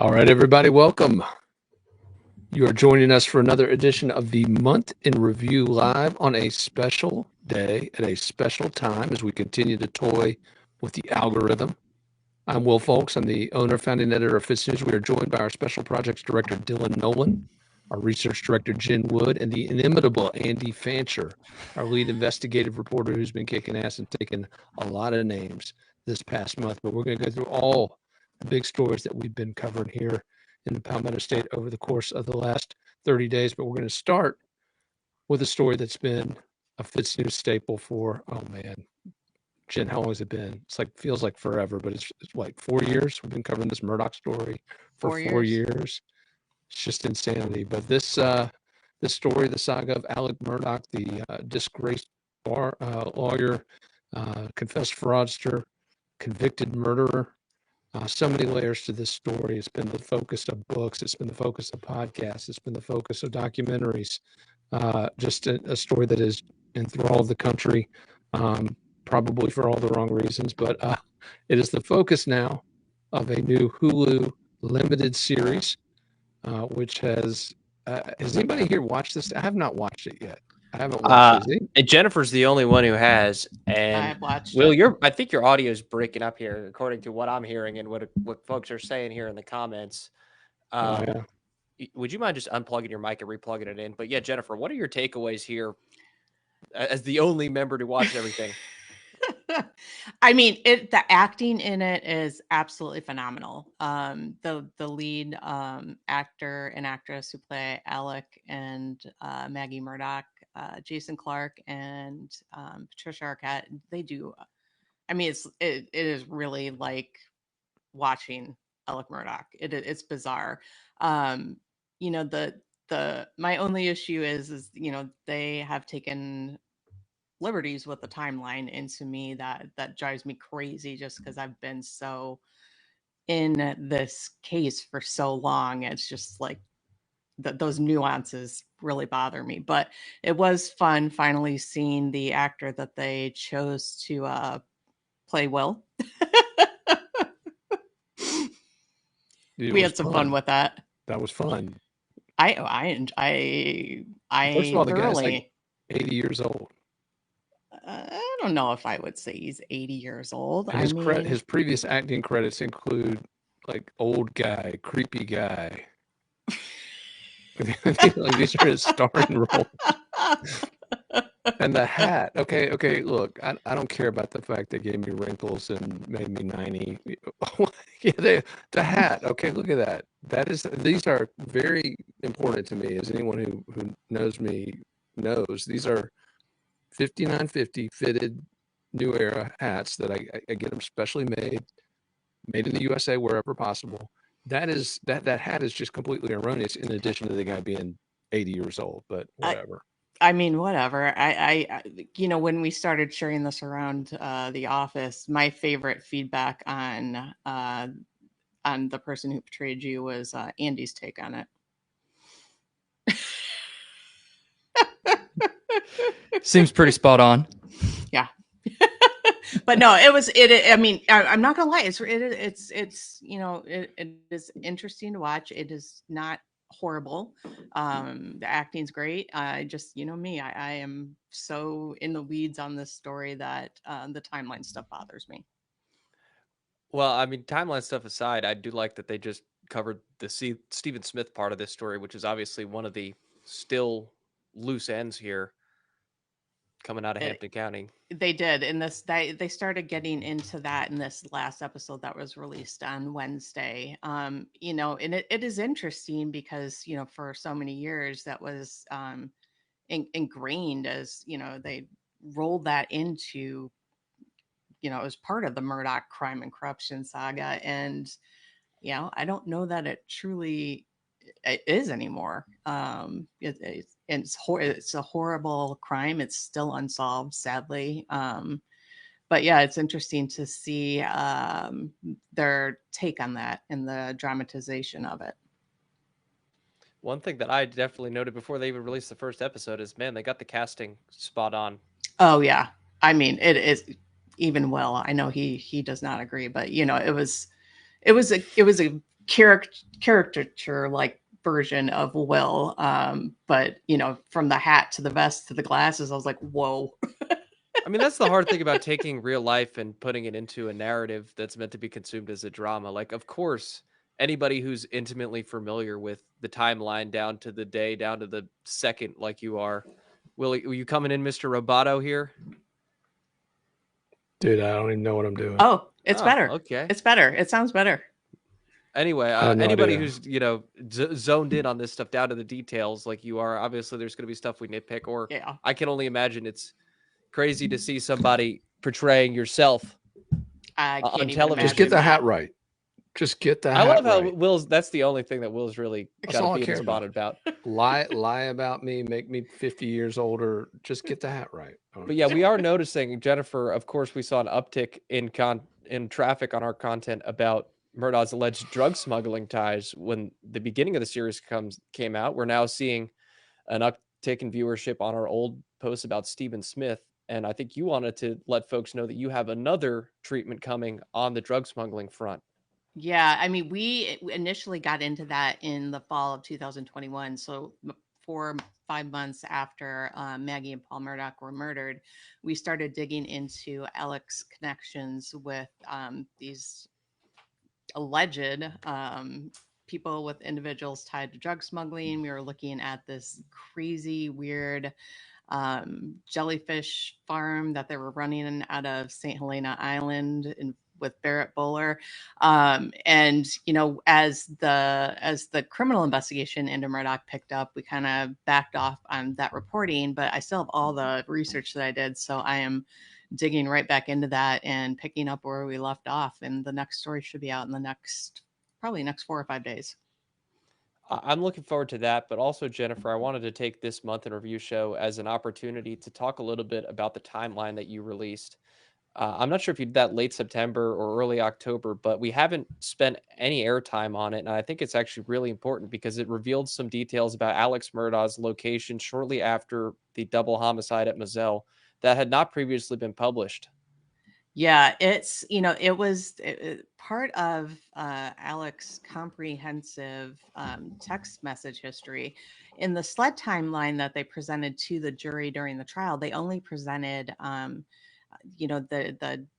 All right, everybody, welcome. You are joining us for another edition of the Month in Review Live on a special day at a special time as we continue to toy with the algorithm. I'm Will Folks. I'm the owner, founding editor of FITSNews. We are joined by our special projects director, Dylan Nolan, our research director, Jen Wood, and the inimitable Andy Fancher, our lead investigative reporter who's been kicking ass and taking a lot of names this past month. But we're going to go through all the big stories that we've been covering here in the Palmetto State over the course of the last 30 days. But we're going to start with a story that's been a FITSNews staple for, oh man, Jen, how long has it been? It's like, feels like forever, but it's like 4 years. We've been covering this Murdoch story for 4 years. It's just insanity. But this story, the saga of Alec Murdoch, the disgraced bar lawyer, confessed fraudster, convicted murderer. So many layers to this story. It's been the focus of books. It's been the focus of podcasts. It's been the focus of documentaries. Just a story that has enthralled the country, probably for all the wrong reasons. But it is the focus now of a new Hulu limited series, which has anybody here watched this? I have not watched it yet. I haven't watched it. And Jennifer's the only one who has. And I've watched Will, it. I think your audio is breaking up here, according to what I'm hearing and what folks are saying here in the comments. Yeah. Would you mind just unplugging your mic and replugging it in? But yeah, Jennifer, what are your takeaways here as the only member to watch everything? I mean, the acting in it is absolutely phenomenal. The lead actor and actress who play Alec and Maggie Murdoch, Jason Clarke and Patricia Arquette, they do. I mean, it is really like watching Alec Murdoch. It's bizarre. My only issue is they have taken liberties with the timeline, and to me that drives me crazy just because I've been so in this case for so long. It's just like those nuances really bother me, but it was fun finally seeing the actor that they chose to play Will. We had some fun with that. That was fun. I First of all, the guy's thoroughly like 80 years old. I don't know if I would say he's 80 years old. And his previous acting credits include like old guy, creepy guy. Like these are his starring roles. And the hat. Okay. Look, I don't care about the fact they gave me wrinkles and made me 90. Yeah, the hat. Okay, look at that. These are very important to me. As anyone who knows me knows, these are 5950 fitted new era hats that I get them specially made in the USA wherever possible. That hat is just completely erroneous, in addition to the guy being 80 years old, but whatever. I mean, whatever. I when we started sharing this around the office, my favorite feedback on the person who portrayed you was Andy's take on it. Seems pretty spot on. Yeah. But no, I mean, I'm not gonna lie. It is interesting to watch. It is not horrible. The acting's great. I just, me, I am so in the weeds on this story that the timeline stuff bothers me. Well, I mean, timeline stuff aside, I do like that they just covered the Stephen Smith part of this story, which is obviously one of the still loose ends here coming out of Hampton County. They did. And they started getting into that in this last episode that was released on Wednesday. And it is interesting because, for so many years that was ingrained as, they rolled that into, it was part of the Murdoch crime and corruption saga. And, I don't know that it truly is anymore. It's a horrible crime. It's still unsolved, sadly. But yeah, it's interesting to see their take on that and the dramatization of it. One thing that I definitely noted before they even released the first episode is, man, they got the casting spot on. Oh yeah, I mean, it is even Will. I know he does not agree, but it was a caricature like version of Will. But from the hat to the vest to the glasses, I was like, whoa. I mean, that's the hard thing about taking real life and putting it into a narrative that's meant to be consumed as a drama. Like, of course, anybody who's intimately familiar with the timeline down to the day, down to the second, like you are, will you coming in, Mr. Roboto here? Dude, I don't even know what I'm doing. Oh, it's better. Okay. It's better. It sounds better. Anyway, have no anybody idea. who's zoned in on this stuff down to the details, like you are, obviously there's going to be stuff we nitpick, or Yeah. I can only imagine it's crazy to see somebody portraying yourself I on can't even television. Just get the imagine hat that. right. Just get the I hat love how right. Will's. That's the only thing that Will's really That's got all to I be care spotted about. Lie about me, make me 50 years older. Just get the hat right. But yeah, we are noticing, Jennifer. Of course, we saw an uptick in traffic on our content about Murdaugh's alleged drug smuggling ties when the beginning of the series came out. We're now seeing an uptick in viewership on our old posts about Stephen Smith. And I think you wanted to let folks know that you have another treatment coming on the drug smuggling front. Yeah, I mean, we initially got into that in the fall of 2021. So 4-5 months after Maggie and Paul Murdoch were murdered, we started digging into Alec's connections with these alleged people with individuals tied to drug smuggling. We were looking at this crazy, weird jellyfish farm that they were running out of St. Helena Island with Barrett Bowler. And as the criminal investigation into Murdoch picked up, we kind of backed off on that reporting, but I still have all the research that I did. So I am digging right back into that and picking up where we left off. And the next story should be out in the probably next 4 or 5 days. I'm looking forward to that, but also, Jennifer, I wanted to take this month in review show as an opportunity to talk a little bit about the timeline that you released. I'm not sure if you did that late September or early October, but we haven't spent any airtime on it. And I think it's actually really important because it revealed some details about Alex Murdaugh's location shortly after the double homicide at Moselle that had not previously been published. Yeah, it was part of Alex's comprehensive text message history. In the SLED timeline that they presented to the jury during the trial, they only presented, the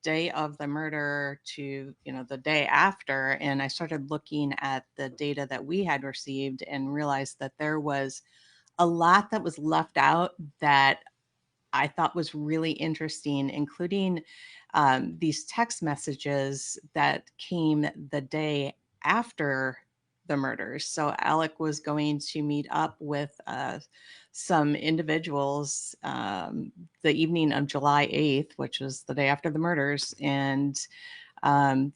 day of the murder to, the day after. And I started looking at the data that we had received and realized that there was a lot that was left out that I thought was really interesting, including these text messages that came the day after the murders. So Alec was going to meet up with some individuals the evening of July 8th, which was the day after the murders. And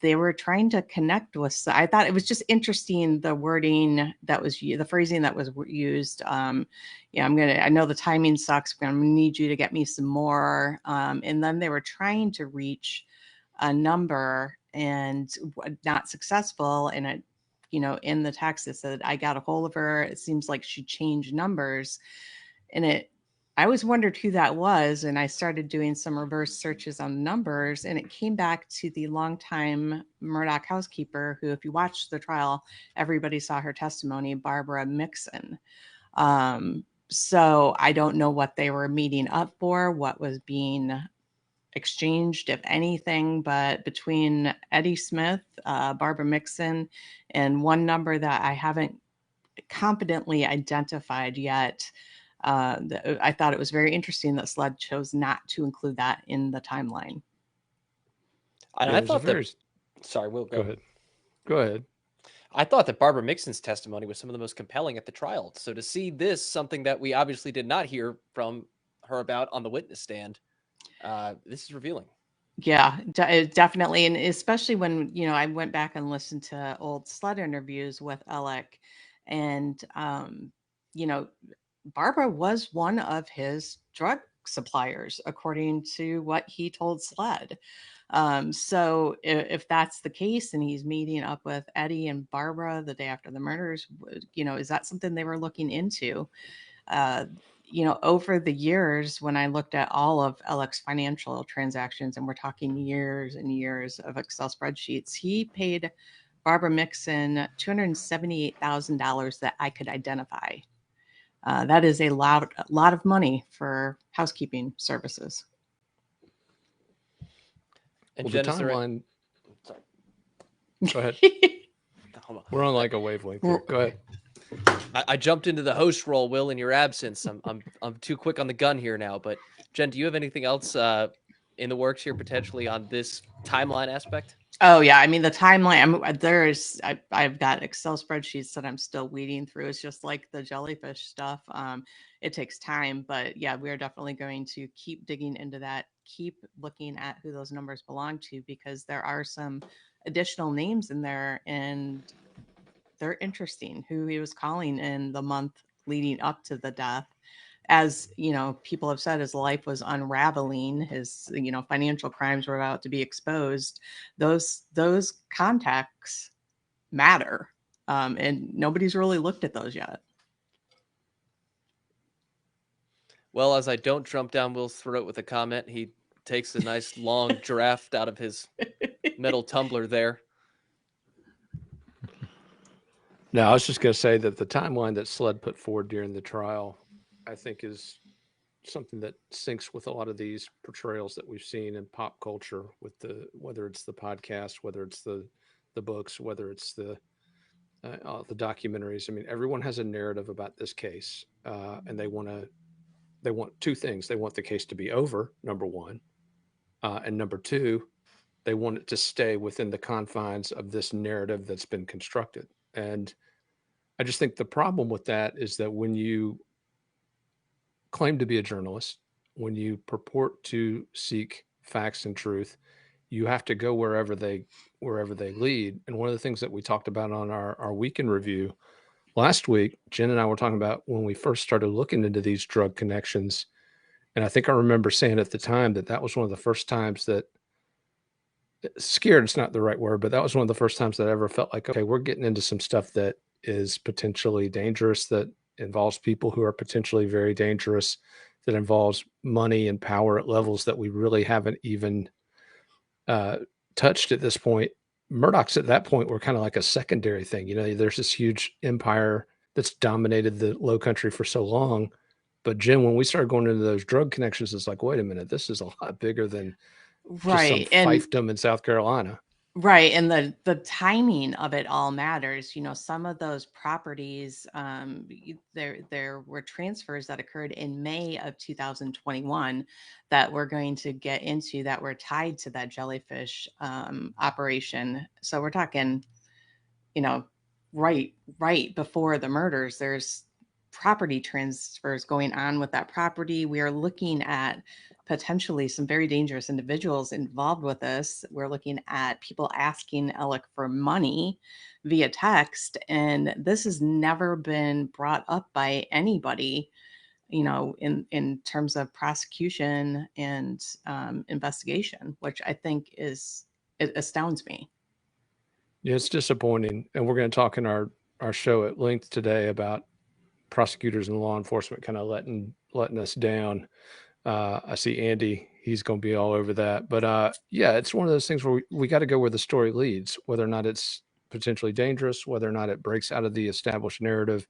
they were trying to connect with. I thought it was just interesting, the wording that was the phrasing that was used. I know the timing sucks, but I'm gonna need you to get me some more. And then they were trying to reach a number and not successful. And it, in the text it said, I got a hold of her. It seems like she changed numbers. And I always wondered who that was. And I started doing some reverse searches on numbers, and it came back to the longtime Murdoch housekeeper who, if you watched the trial, everybody saw her testimony, Barbara Mixon. So I don't know what they were meeting up for, what was being exchanged, if anything, but between Eddie Smith, Barbara Mixon, and one number that I haven't confidently identified yet, I thought it was very interesting that SLED chose not to include that in the timeline. And I thought that. Sorry, Will, go ahead. Go ahead. I thought that Barbara Mixon's testimony was some of the most compelling at the trial. So to see this, something that we obviously did not hear from her about on the witness stand, this is revealing. Yeah, definitely. And especially when, I went back and listened to old SLED interviews with Alec, and, Barbara was one of his drug suppliers, according to what he told SLED. So if that's the case, and he's meeting up with Eddie and Barbara the day after the murders, is that something they were looking into? Over the years, when I looked at all of Alec's financial transactions, and we're talking years and years of Excel spreadsheets, he paid Barbara Mixon $278,000 that I could identify. That is a lot of money for housekeeping services. And Well, Jen, the is there timeline. Sorry. Go ahead. Hold on. We're on like a wavelength here. Go ahead. I jumped into the host role, Will, in your absence. I'm too quick on the gun here now. But Jen, do you have anything else in the works here potentially on this timeline aspect? Oh yeah, I mean the timeline. I've got Excel spreadsheets that I'm still weeding through. It's just like the jellyfish stuff. It takes time, but yeah, we are definitely going to keep digging into that. Keep looking at who those numbers belong to, because there are some additional names in there, and they're interesting. Who he was calling in the month leading up to the death. As you know, people have said his life was unraveling, his financial crimes were about to be exposed. Those contacts matter, and nobody's really looked at those yet. Well, as I don't jump down Will's throat with a comment, he takes a nice long draft out of his metal tumbler there. No, I was just going to say that the timeline that Sled put forward during the trial, I think, is something that syncs with a lot of these portrayals that we've seen in pop culture, with whether it's the podcast, whether it's the books, whether it's the documentaries. I mean, everyone has a narrative about this case, and they want two things. They want the case to be over, number one, and number two, they want it to stay within the confines of this narrative that's been constructed. And I just think the problem with that is that when you claim to be a journalist, when you purport to seek facts and truth, you have to go wherever they lead. And one of the things that we talked about on our weekend review last week, Jen and I were talking about when we first started looking into these drug connections. And I think I remember saying at the time that was one of the first times that, scared is not the right word, but that was one of the first times that I ever felt like, okay, we're getting into some stuff that is potentially dangerous, that involves people who are potentially very dangerous, that involves money and power at levels that we really haven't even touched at this point. Murdoch's at that point were kind of like a secondary thing. There's this huge empire that's dominated the Low Country for so long. But Jim, when we started going into those drug connections, it's like, wait a minute, this is a lot bigger than Right. just some fiefdom in South Carolina. Right. And the timing of it all matters. Some of those properties, there were transfers that occurred in May of 2021 that we're going to get into that were tied to that jellyfish operation. So we're talking, right before the murders, there's property transfers going on with that property. We are looking at potentially some very dangerous individuals involved with this. We're looking at people asking Alec for money via text, and this has never been brought up by anybody, in terms of prosecution and investigation, which I think it astounds me. Yeah, it's disappointing. And we're going to talk in our show at length today about prosecutors and law enforcement kind of letting us down. I see Andy, he's going to be all over that. But yeah, it's one of those things where we got to go where the story leads, whether or not it's potentially dangerous, whether or not it breaks out of the established narrative.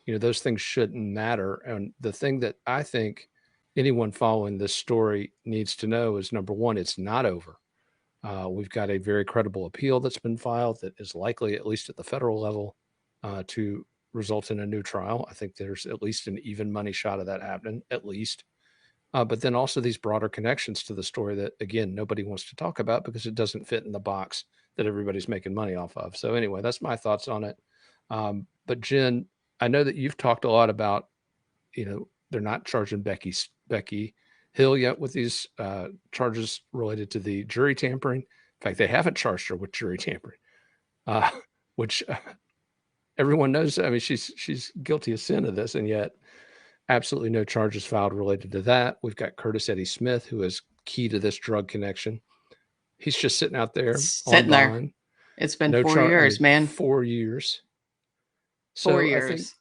Those things shouldn't matter. And the thing that I think anyone following this story needs to know is, number one, it's not over. We've got a very credible appeal that's been filed that is likely, at least at the federal level, to result in a new trial. I think there's at least an even money shot of that happening, at least. But then also these broader connections to the story that, again, nobody wants to talk about because it doesn't fit in the box that everybody's making money off of. So anyway, that's my thoughts on it. But Jen, I know that you've talked a lot about, they're not charging Becky Hill yet with these charges related to the jury tampering. In fact, they haven't charged her with jury tampering, which everyone knows. I mean, she's guilty of sin of this, and yet absolutely no charges filed related to that. We've got Curtis Eddie Smith, who is key to this drug connection. He's just sitting out there on bond. It's been 4 years, man. 4 years. 4 years.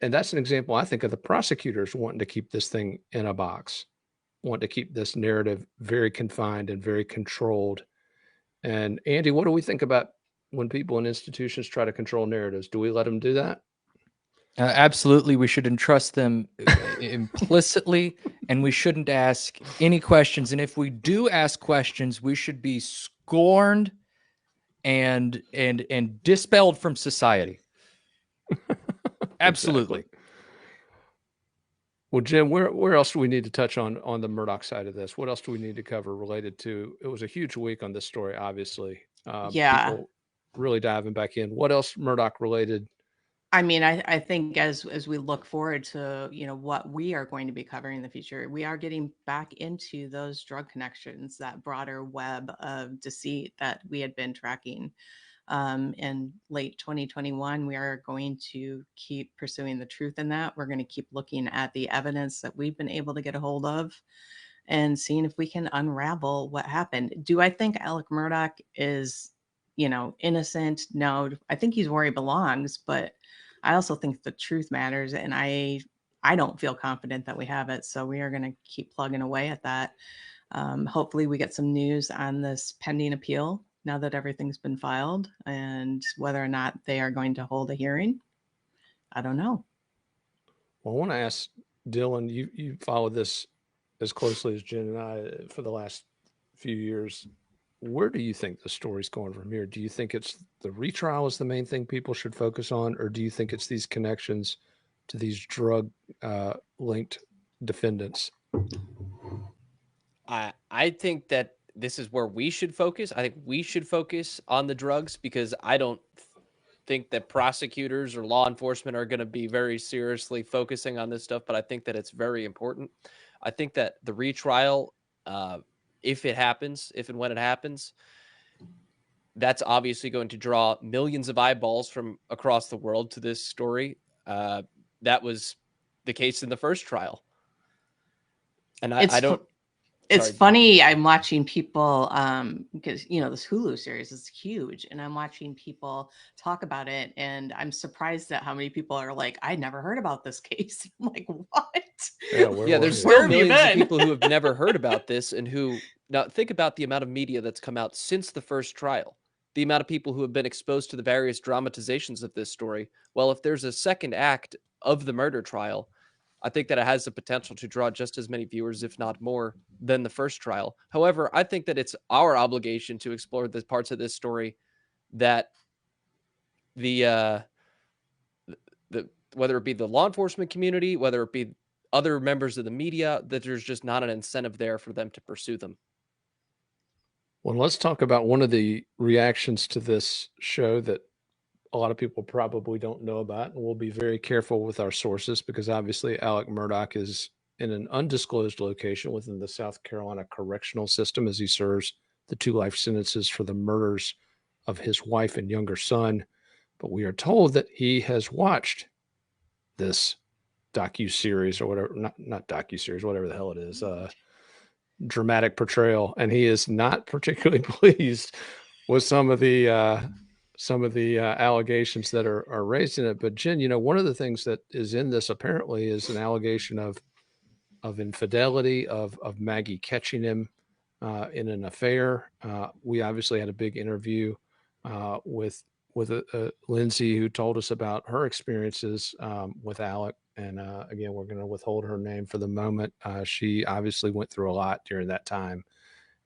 And that's an example, I think, of the prosecutors wanting to keep this thing in a box, want to keep this narrative very confined and very controlled. And Andy, what do we think about when people and institutions try to control narratives? Do we let them do that? Absolutely, we should entrust them implicitly, and we shouldn't ask any questions. And if we do ask questions, we should be scorned and dispelled from society. Absolutely. Exactly. Well, Jim, where else do we need to touch on the Murdoch side of this? What else do we need to cover related to? It was a huge week on this story, obviously. Yeah. People really diving back in. What else Murdoch related? I mean, I think as we look forward to, what we are going to be covering in the future, we are getting back into those drug connections, that broader web of deceit that we had been tracking. In late 2021, we are going to keep pursuing the truth in that. We're going to keep looking at the evidence that we've been able to get a hold of and seeing if we can unravel what happened. Do I think Alec Murdoch is, innocent? No, I think he's where he belongs, but I also think the truth matters. And I don't feel confident that we have it. So we are going to keep plugging away at that. Hopefully we get some news on this pending appeal now that everything's been filed, and whether or not they are going to hold a hearing. I don't know. Well, I want to ask Dylan, you followed this as closely as Jen and I for the last few years. Where do you think the story's going from here? Do you think it's the retrial is the main thing people should focus on, or do you think it's these connections to these drug linked defendants? I think that this is where we should focus. I think we should focus on the drugs, because I don't think that prosecutors or law enforcement are going to be very seriously focusing on this stuff, but I think that it's very important. I think that the retrial, if and when it happens, that's obviously going to draw millions of eyeballs from across the world to this story. That was the case in the first trial. And I don't... It's funny. I'm watching people because this Hulu series is huge, and I'm watching people talk about it, and I'm surprised at how many people are like, "I never heard about this case." I'm like, "What?" Yeah, there's still millions of people who have never heard about this, and who now think about the amount of media that's come out since the first trial, the amount of people who have been exposed to the various dramatizations of this story. Well, if there's a second act of the murder trial, I think that it has the potential to draw just as many viewers, if not more, than the first trial. However, I think that it's our obligation to explore the parts of this story that the whether it be the law enforcement community, whether it be other members of the media, that there's just not an incentive there for them to pursue them. Well, let's talk about one of the reactions to this show that a lot of people probably don't know about, and we'll be very careful with our sources because obviously Alec Murdoch is in an undisclosed location within the South Carolina correctional system as he serves the 2 life sentences for the murders of his wife and younger son. But we are told that he has watched this docu-series or whatever, not docu-series, whatever the hell it is, dramatic portrayal, and he is not particularly pleased with some of the allegations that are raised in it. But Jen, one of the things that is in this apparently is an allegation of infidelity, of Maggie catching him in an affair. We obviously had a big interview with Lindsay, who told us about her experiences with Alec. And again, we're going to withhold her name for the moment. She obviously went through a lot during that time.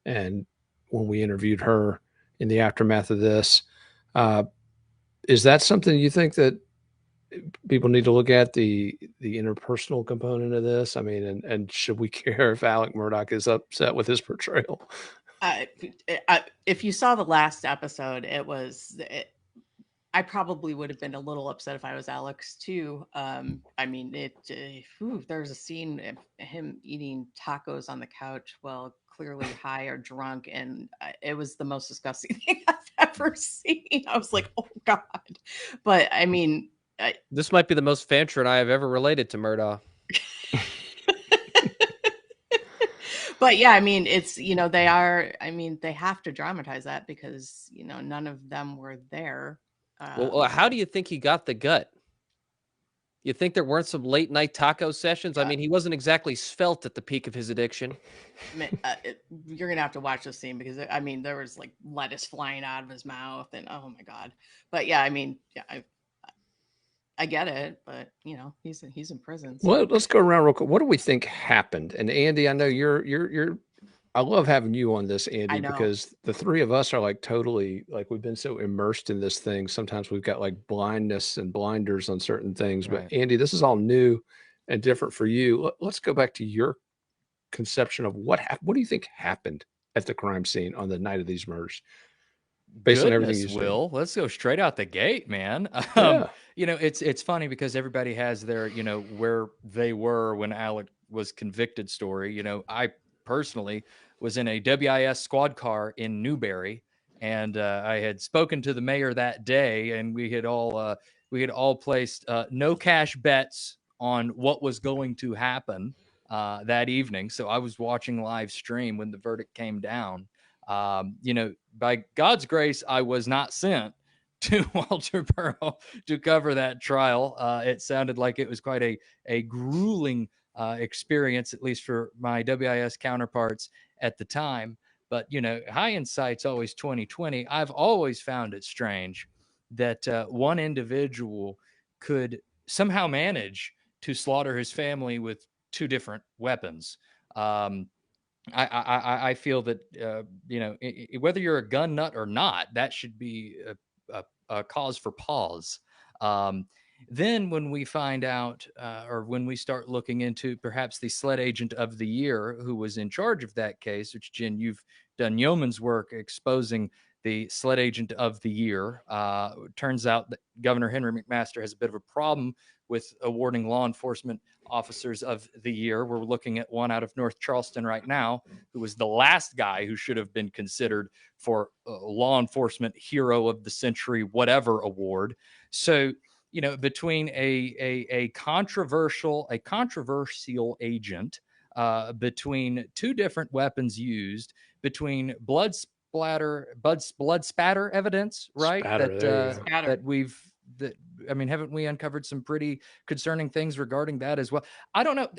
And when we interviewed her in the aftermath of this, is that something you think that people need to look at, the interpersonal component of this? I mean, and should we care if Alec Murdoch is upset with his portrayal? If you saw the last episode, I probably would have been a little upset if I was Alex too. I mean, there's a scene of him eating tacos on the couch while clearly high or drunk, and it was the most disgusting thing I've ever seen. I was like, oh God. But I mean, this might be the most Fancher and I have ever related to Murdaugh. But yeah, I mean, it's, they have to dramatize that because, none of them were there. Well, how do you think he got the gut? You think there weren't some late night taco sessions? I mean, he wasn't exactly svelte at the peak of his addiction. You're gonna have to watch this scene because I mean there was like lettuce flying out of his mouth and oh my god. But yeah, I mean, yeah, I get it, but you know he's in prison. So. Well, let's go around real quick. What do we think happened? And Andy, I know you're. I love having you on this, Andy, because the three of us are like totally like we've been so immersed in this thing. Sometimes we've got like blindness and blinders on certain things. Right. But Andy, this is all new and different for you. Let's go back to your conception of what do you think happened at the crime scene on the night of these murders? Based on everything you said. Will, let's go straight out the gate, man. Yeah. You know, it's funny because everybody has their, you know, where they were when Alec was convicted story. You know, I personally was in a WIS squad car in Newberry, and I had spoken to the mayor that day, and we had all placed no cash bets on what was going to happen that evening. So I was watching live stream when the verdict came down. You know, by God's grace, I was not sent to Walter Pearl to cover that trial. It sounded like it was quite a grueling experience, at least for my WIS counterparts at the time. But, you know, hindsight's always 20/20. I've always found it strange that one individual could somehow manage to slaughter his family with two different weapons. I feel that, you know, whether you're a gun nut or not, that should be a cause for pause. Then when we find out or when we start looking into perhaps the SLED agent of the year who was in charge of that case, which, Jen, you've done yeoman's work exposing the SLED agent of the year. Turns out that Governor Henry McMaster has a bit of a problem with awarding law enforcement officers of the year. We're looking at one out of North Charleston right now, who was the last guy who should have been considered for law enforcement hero of the century, whatever award. So, you know, between a controversial agent, between two different weapons used, between blood spatter evidence, right? I mean, haven't we uncovered some pretty concerning things regarding that as well? I don't know.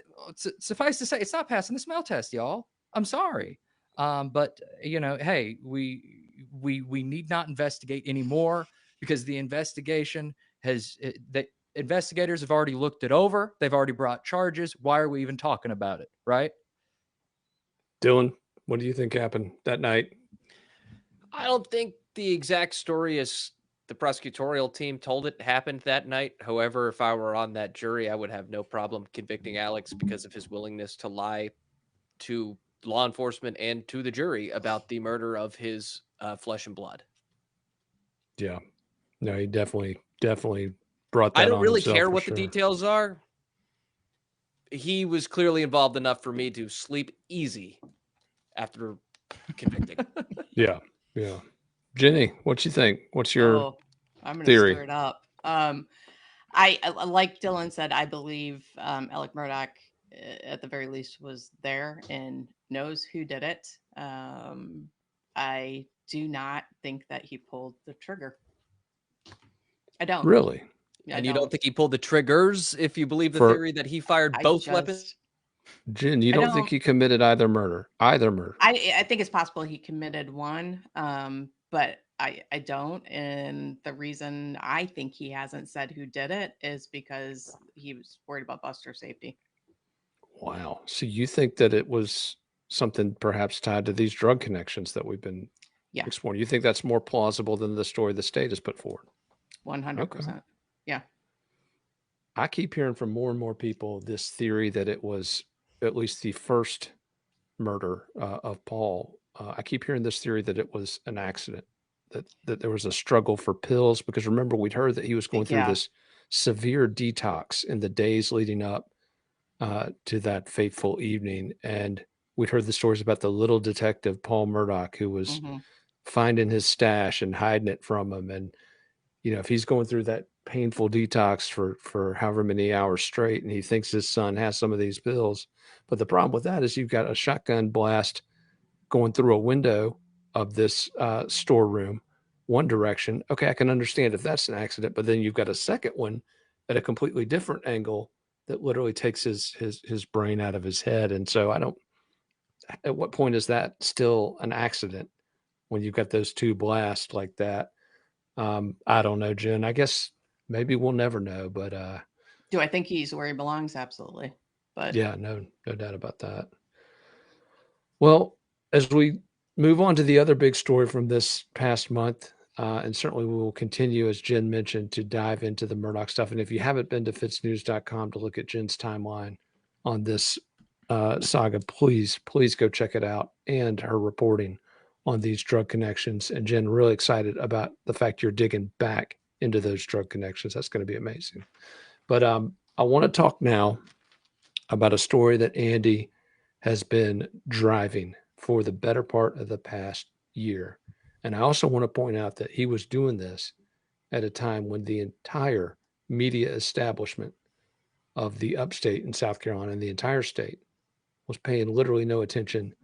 Suffice to say, it's not passing the smell test, y'all. I'm sorry. But you know, hey, we need not investigate anymore because the investigation the investigators have already looked it over. They've already brought charges. Why are we even talking about it? Right. Dylan, what do you think happened that night? I don't think the exact story is the prosecutorial team told it happened that night. However, if I were on that jury, I would have no problem convicting Alex because of his willingness to lie to law enforcement and to the jury about the murder of his flesh and blood. Yeah. No, he definitely brought that on. I don't really care what the details are. He was clearly involved enough for me to sleep easy after convicting. Yeah. Yeah. Jenny, what you think? What's your I'm gonna theory? stir it up. I like Dylan said, I believe Alec Murdoch at the very least was there and knows who did it. I do not think that he pulled the trigger. I don't. Really? And you don't think he pulled the triggers if you believe the theory that he fired both weapons? Jen, you don't think he committed either murder? I think it's possible he committed one, but I don't. And the reason I think he hasn't said who did it is because he was worried about Buster's safety. Wow. So you think that it was something perhaps tied to these drug connections that we've been exploring? You think that's more plausible than the story the state has put forward? 100%. Yeah. I keep hearing from more and more people this theory that it was at least the first murder of Paul. I keep hearing this theory that it was an accident, that there was a struggle for pills, because remember, we'd heard that he was going through this severe detox in the days leading up to that fateful evening. And we'd heard the stories about the little detective, Paul Murdoch, who was finding his stash and hiding it from him. And, you know, if he's going through that painful detox for however many hours straight, and he thinks his son has some of these pills. But the problem with that is you've got a shotgun blast going through a window of this storeroom one direction. Okay, I can understand if that's an accident, but then you've got a second one at a completely different angle that literally takes his brain out of his head. And so I don't, at what point is that still an accident when you've got those two blasts like that? I don't know, Jen. I guess maybe we'll never know, but Do I think he's where he belongs? Absolutely. But yeah, no doubt about that. Well, as we move on to the other big story from this past month, and certainly we will continue, as Jen mentioned, to dive into the Murdoch stuff. And if you haven't been to FITSNews.com to look at Jen's timeline on this saga, please go check it out, and her reporting on these drug connections. And Jen, really excited about the fact you're digging back into those drug connections. That's going to be amazing. But I want to talk now about a story that Andy has been driving for the better part of the past year. And I also want to point out that he was doing this at a time when the entire media establishment of the upstate in South Carolina and the entire state was paying literally no attention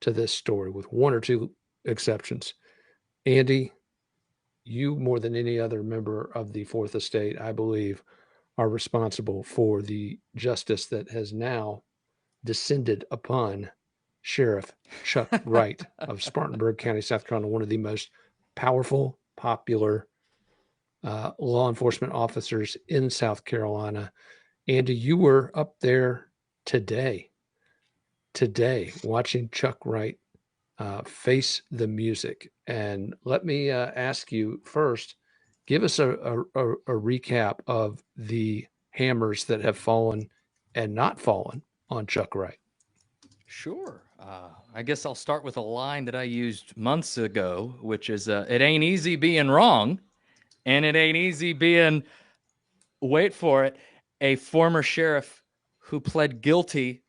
to this story, with one or two exceptions. Andy, you more than any other member of the Fourth Estate, I believe, are responsible for the justice that has now descended upon Sheriff Chuck Wright of Spartanburg County, South Carolina, one of the most powerful, popular law enforcement officers in South Carolina. Andy, you were up there today, watching Chuck Wright face the music. And let me ask you first, give us a recap of the hammers that have fallen and not fallen on Chuck Wright. Sure. I guess I'll start with a line that I used months ago, which is, it ain't easy being wrong, and it ain't easy being, wait for it, a former sheriff who pled guilty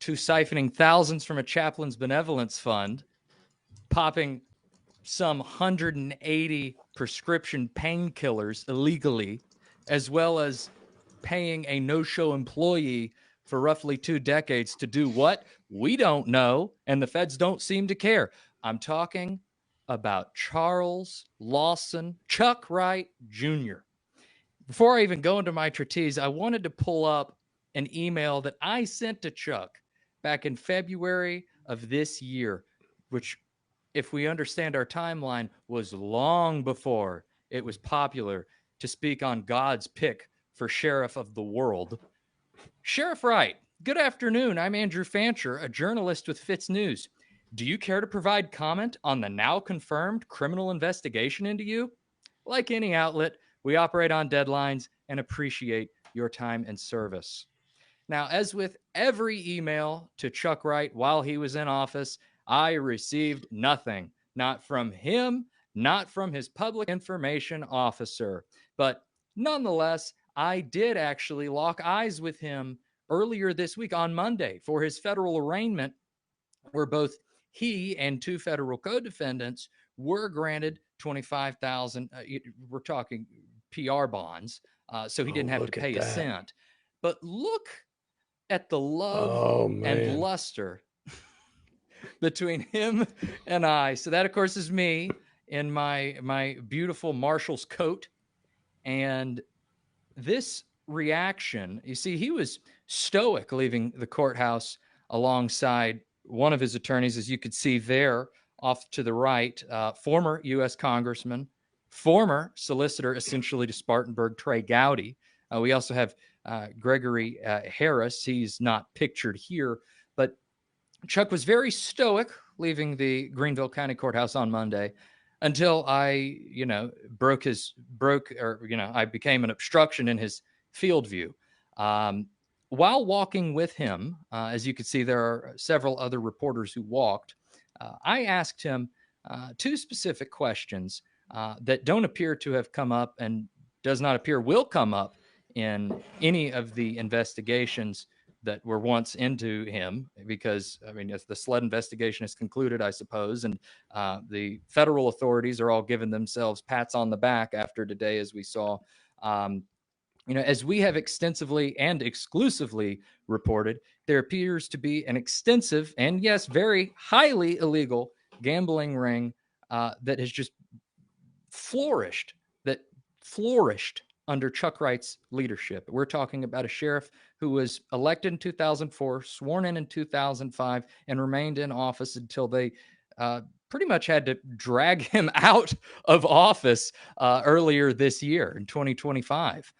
to siphoning thousands from a chaplain's benevolence fund, popping some 180 prescription painkillers illegally, as well as paying a no-show employee for roughly 2 decades to do what? We don't know, and the feds don't seem to care. I'm talking about Charles Lawson, Chuck Wright Jr. Before I even go into my treatise, I wanted to pull up an email that I sent to Chuck back in February of this year, which, if we understand our timeline, was long before it was popular to speak on God's pick for sheriff of the world. Sheriff Wright, good afternoon. I'm Andrew Fancher, a journalist with FITSNews. Do you care to provide comment on the now confirmed criminal investigation into you? Like any outlet, we operate on deadlines and appreciate your time and service. Now, as with every email to Chuck Wright while he was in office, I received nothing, not from him, not from his public information officer. But nonetheless, I did actually lock eyes with him earlier this week on Monday for his federal arraignment, where both he and 2 federal co-defendants were granted $25,000. We're talking PR bonds, so he didn't have to pay a cent. But look at the love and luster between him and I. So that, of course, is me in my beautiful marshal's coat. And this reaction, you see, he was stoic leaving the courthouse alongside one of his attorneys, as you could see there off to the right, former U.S. Congressman, former solicitor, essentially, to Spartanburg, Trey Gowdy. We also have Gregory Harris. He's not pictured here, but Chuck was very stoic leaving the Greenville County Courthouse on Monday until I, I became an obstruction in his field view. While walking with him, as you can see, there are several other reporters who walked. I asked him 2 specific questions that don't appear to have come up and does not appear will come up in any of the investigations that were once into him, because, I mean, the sled investigation is concluded, I suppose, and the federal authorities are all giving themselves pats on the back after today, as we saw. As we have extensively and exclusively reported, there appears to be an extensive and, yes, very highly illegal gambling ring that has just flourished under Chuck Wright's leadership. We're talking about a sheriff who was elected in 2004, sworn in 2005, and remained in office until they pretty much had to drag him out of office earlier this year in 2025.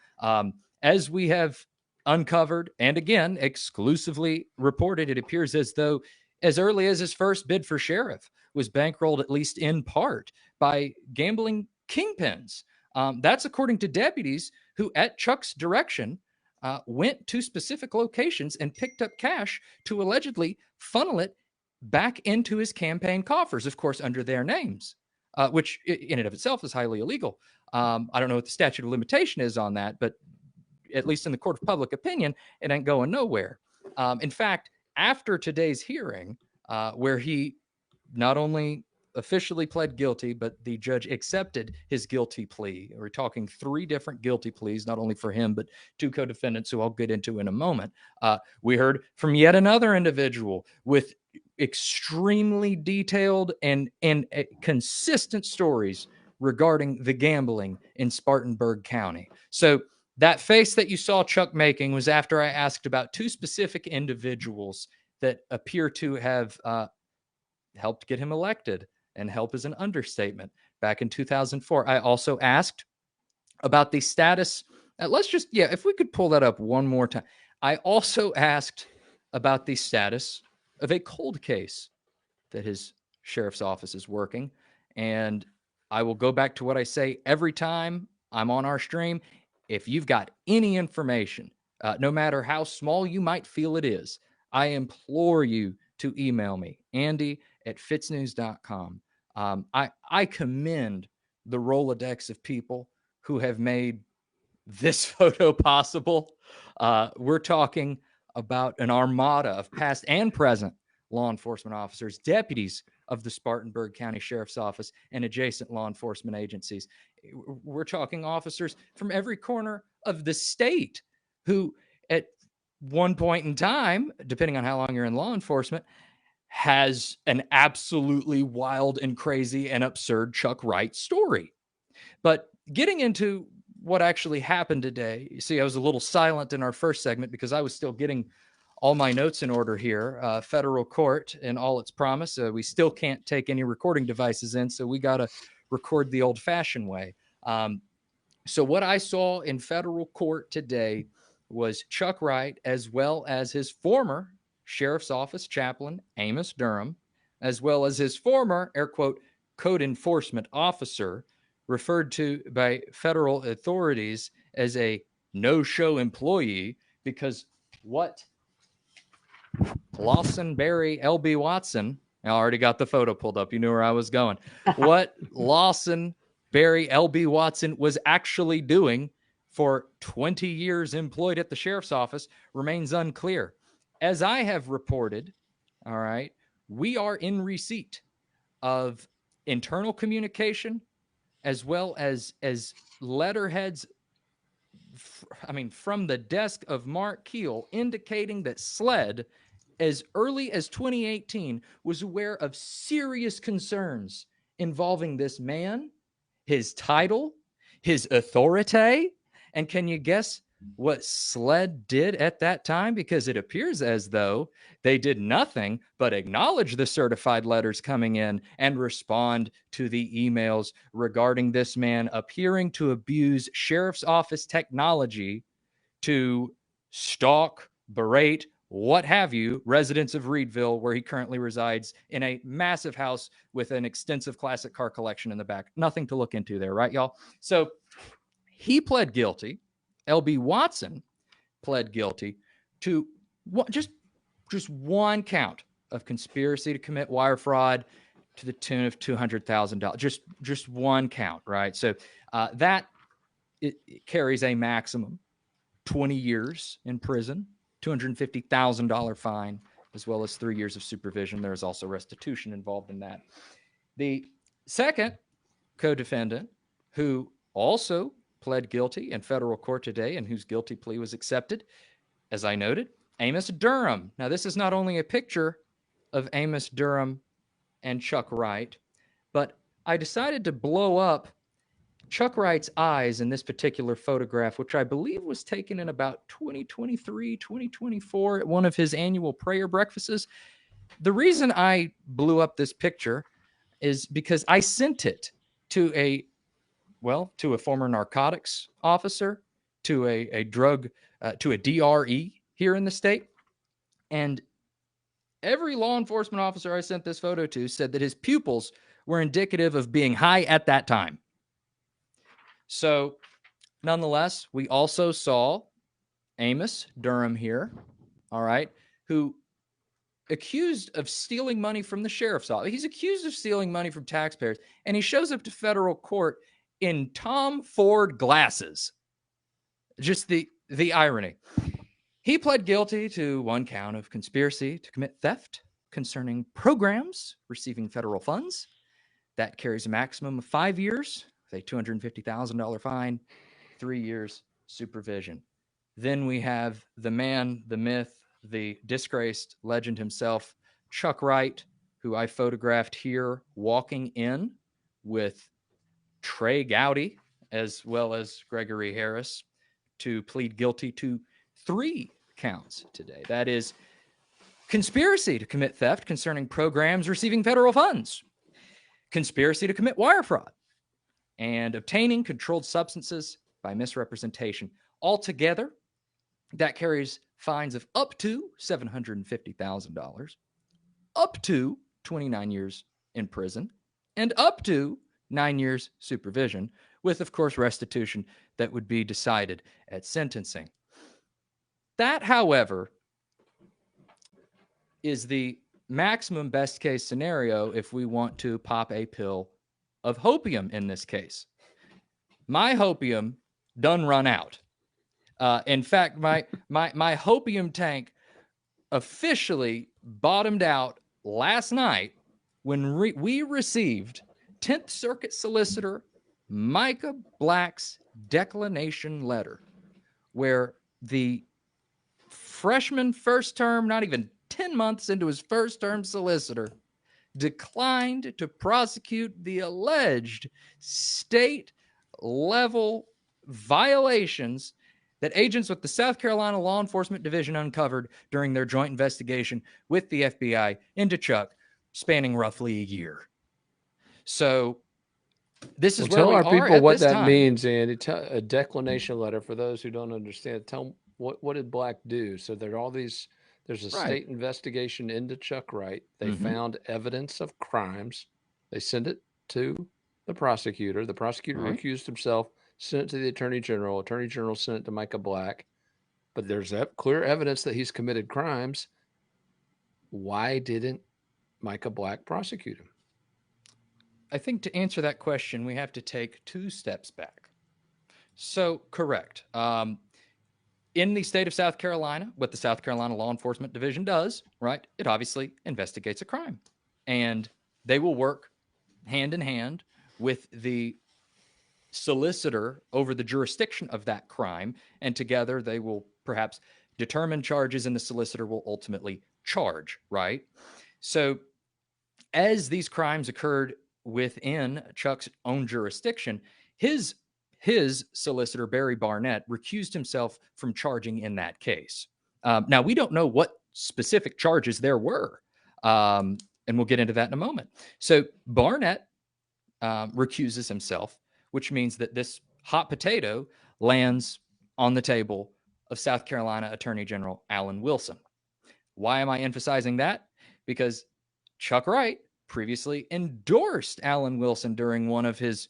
As we have uncovered and again exclusively reported, it appears as though as early as his first bid for sheriff was bankrolled, at least in part, by gambling kingpins. That's according to deputies who, at Chuck's direction, went to specific locations and picked up cash to allegedly funnel it back into his campaign coffers, of course, under their names, which in and of itself is highly illegal. I don't know what the statute of limitation is on that, but at least in the court of public opinion, it ain't going nowhere. In fact, after today's hearing, where he not only officially pled guilty, but the judge accepted his guilty plea. We're talking 3 different guilty pleas, not only for him, but 2 co-defendants who I'll get into in a moment. We heard from yet another individual with extremely detailed and consistent stories regarding the gambling in Spartanburg County. So that face that you saw Chuck making was after I asked about 2 specific individuals that appear to have helped get him elected. And help is an understatement. Back in 2004, I also asked about the status. If we could pull that up one more time. I also asked about the status of a cold case that his sheriff's office is working. And I will go back to what I say every time I'm on our stream. If you've got any information, no matter how small you might feel it is, I implore you to email me, andy@fitsnews.com. I commend the Rolodex of people who have made this photo possible. We're talking about an armada of past and present law enforcement officers, deputies of the Spartanburg County Sheriff's Office and adjacent law enforcement agencies. We're talking officers from every corner of the state who at one point in time, depending on how long you're in law enforcement, has an absolutely wild and crazy and absurd Chuck Wright story. But getting into what actually happened today, you see, I was a little silent in our first segment because I was still getting all my notes in order here. Federal court and all its promise. We still can't take any recording devices in, so we got to record the old-fashioned way. So what I saw in federal court today was Chuck Wright, as well as his former sheriff's office chaplain, Amos Durham, as well as his former, air quote, code enforcement officer, referred to by federal authorities as a no-show employee because what Lawson Barry L.B. Watson, I already got the photo pulled up. You knew where I was going. What Lawson Barry L.B. Watson was actually doing for 20 years employed at the sheriff's office remains unclear. As I have reported, all right, we are in receipt of internal communication as well as letterheads, from the desk of Mark Keel, indicating that SLED, as early as 2018, was aware of serious concerns involving this man, his title, his authority. And can you guess what SLED did at that time? Because it appears as though they did nothing but acknowledge the certified letters coming in and respond to the emails regarding this man appearing to abuse sheriff's office technology to stalk, berate, what have you, residents of Reedville, where he currently resides in a massive house with an extensive classic car collection in the back. Nothing to look into there, right, y'all? So he pled guilty. L.B. Watson pled guilty to just one count of conspiracy to commit wire fraud to the tune of $200,000. Just one count, right? So that it carries a maximum 20 years in prison, $250,000 fine, as well as 3 years of supervision. There is also restitution involved in that. The second co-defendant, who also pled guilty in federal court today and whose guilty plea was accepted, as I noted, Amos Durham. Now, this is not only a picture of Amos Durham and Chuck Wright, but I decided to blow up Chuck Wright's eyes in this particular photograph, which I believe was taken in about 2023, 2024 at one of his annual prayer breakfasts. The reason I blew up this picture is because I sent it to a former narcotics officer, to a drug, to a DRE here in the state. And every law enforcement officer I sent this photo to said that his pupils were indicative of being high at that time. So nonetheless, we also saw Amos Durham here, all right, who accused of stealing money from the sheriff's office. He's accused of stealing money from taxpayers, and he shows up to federal court in Tom Ford glasses. Just the irony. He pled guilty to one count of conspiracy to commit theft concerning programs receiving federal funds. That carries a maximum of 5 years with a $250,000 fine, 3 years supervision. Then we have the man, the myth, the disgraced legend himself, Chuck Wright, who I photographed here walking in with Trey Gowdy, as well as Gregory Harris, to plead guilty to 3 counts today. That is conspiracy to commit theft concerning programs receiving federal funds, conspiracy to commit wire fraud, and obtaining controlled substances by misrepresentation. Altogether, that carries fines of up to $750,000, up to 29 years in prison, and up to 9 years supervision, with, of course, restitution that would be decided at sentencing. That, however, is the maximum best case scenario if we want to pop a pill of hopium in this case. My hopium done run out. In fact, my hopium tank officially bottomed out last night when we received 10th Circuit Solicitor Micah Black's declination letter, where the freshman first term, not even 10 months into his first term solicitor, declined to prosecute the alleged state level violations that agents with the South Carolina Law Enforcement Division uncovered during their joint investigation with the FBI into Chuck, spanning roughly a year. So this is where tell we our are people at what this that time. means, Andy. A declination letter for those who don't understand. Tell them what did Black do? So there are all these. There's a Right. state investigation into Chuck Wright. They Mhm. found evidence of crimes. They send it to the prosecutor. The prosecutor Right. recused himself. Sent it to the attorney general. Attorney general sent it to Micah Black. But there's clear evidence that he's committed crimes. Why didn't Micah Black prosecute him? I think to answer that question, we have to take 2 steps back. So, correct. In the state of South Carolina, what the South Carolina Law Enforcement Division does, right, it obviously investigates a crime. And they will work hand in hand with the solicitor over the jurisdiction of that crime. And together they will perhaps determine charges, and the solicitor will ultimately charge, right? So as these crimes occurred within Chuck's own jurisdiction, his solicitor, Barry Barnett, recused himself from charging in that case. Now, we don't know what specific charges there were, and we'll get into that in a moment. So Barnett recuses himself, which means that this hot potato lands on the table of South Carolina Attorney General Alan Wilson. Why am I emphasizing that? Because Chuck Wright previously endorsed Alan Wilson during one of his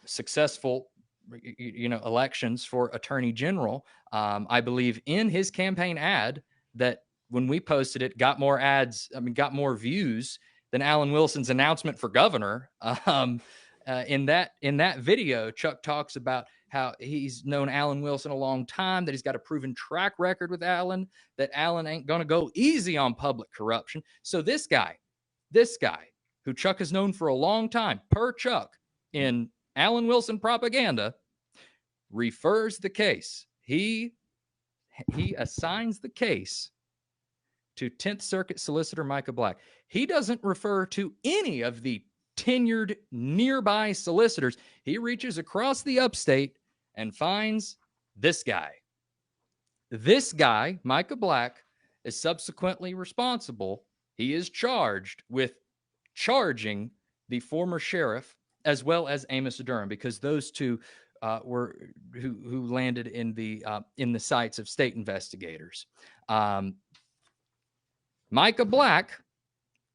successful elections for Attorney General. I believe in his campaign ad that when we posted it, got more views than Alan Wilson's announcement for governor. In that video, Chuck talks about how he's known Alan Wilson a long time, that he's got a proven track record with Alan, that Alan ain't going to go easy on public corruption. So this guy, who Chuck has known for a long time, per Chuck, in Alan Wilson propaganda, refers the case. He assigns the case to 10th Circuit Solicitor Micah Black. He doesn't refer to any of the tenured nearby solicitors. He reaches across the upstate and finds this guy. This guy, Micah Black, is subsequently responsible. He is charged with charging the former sheriff as well as Amos Durham, because those two were who landed in the sights of state investigators. Micah Black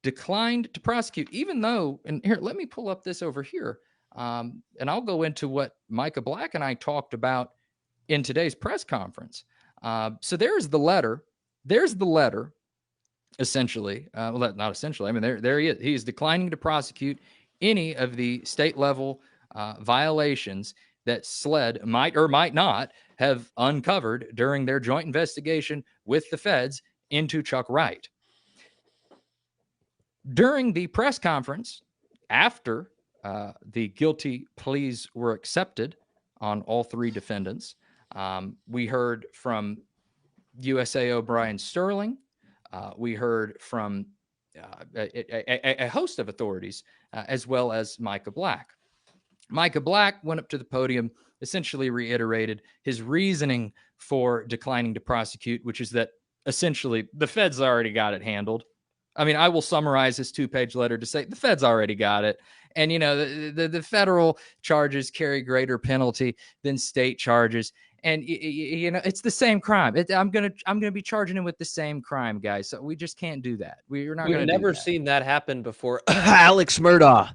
declined to prosecute, even though, and here, let me pull up this over here, and I'll go into what Micah Black and I talked about in today's press conference. So there's the letter. There's the letter, essentially. Well, not essentially. I mean, there he is. He is declining to prosecute any of the state level violations that SLED might or might not have uncovered during their joint investigation with the feds into Chuck Wright. During the press conference, after the guilty pleas were accepted on all three defendants, we heard from USAO Brian Sterling. We heard from a host of authorities, as well as Micah Black. Micah Black went up to the podium, essentially reiterated his reasoning for declining to prosecute, which is that essentially the feds already got it handled. I mean, I will summarize his 2-page letter to say the feds already got it. And, you know, the federal charges carry greater penalty than state charges. And, you know, it's the same crime. I'm gonna be charging him with the same crime, guys. So we just can't do that. We're not going to. We've never seen that happen before. Alex Murdaugh.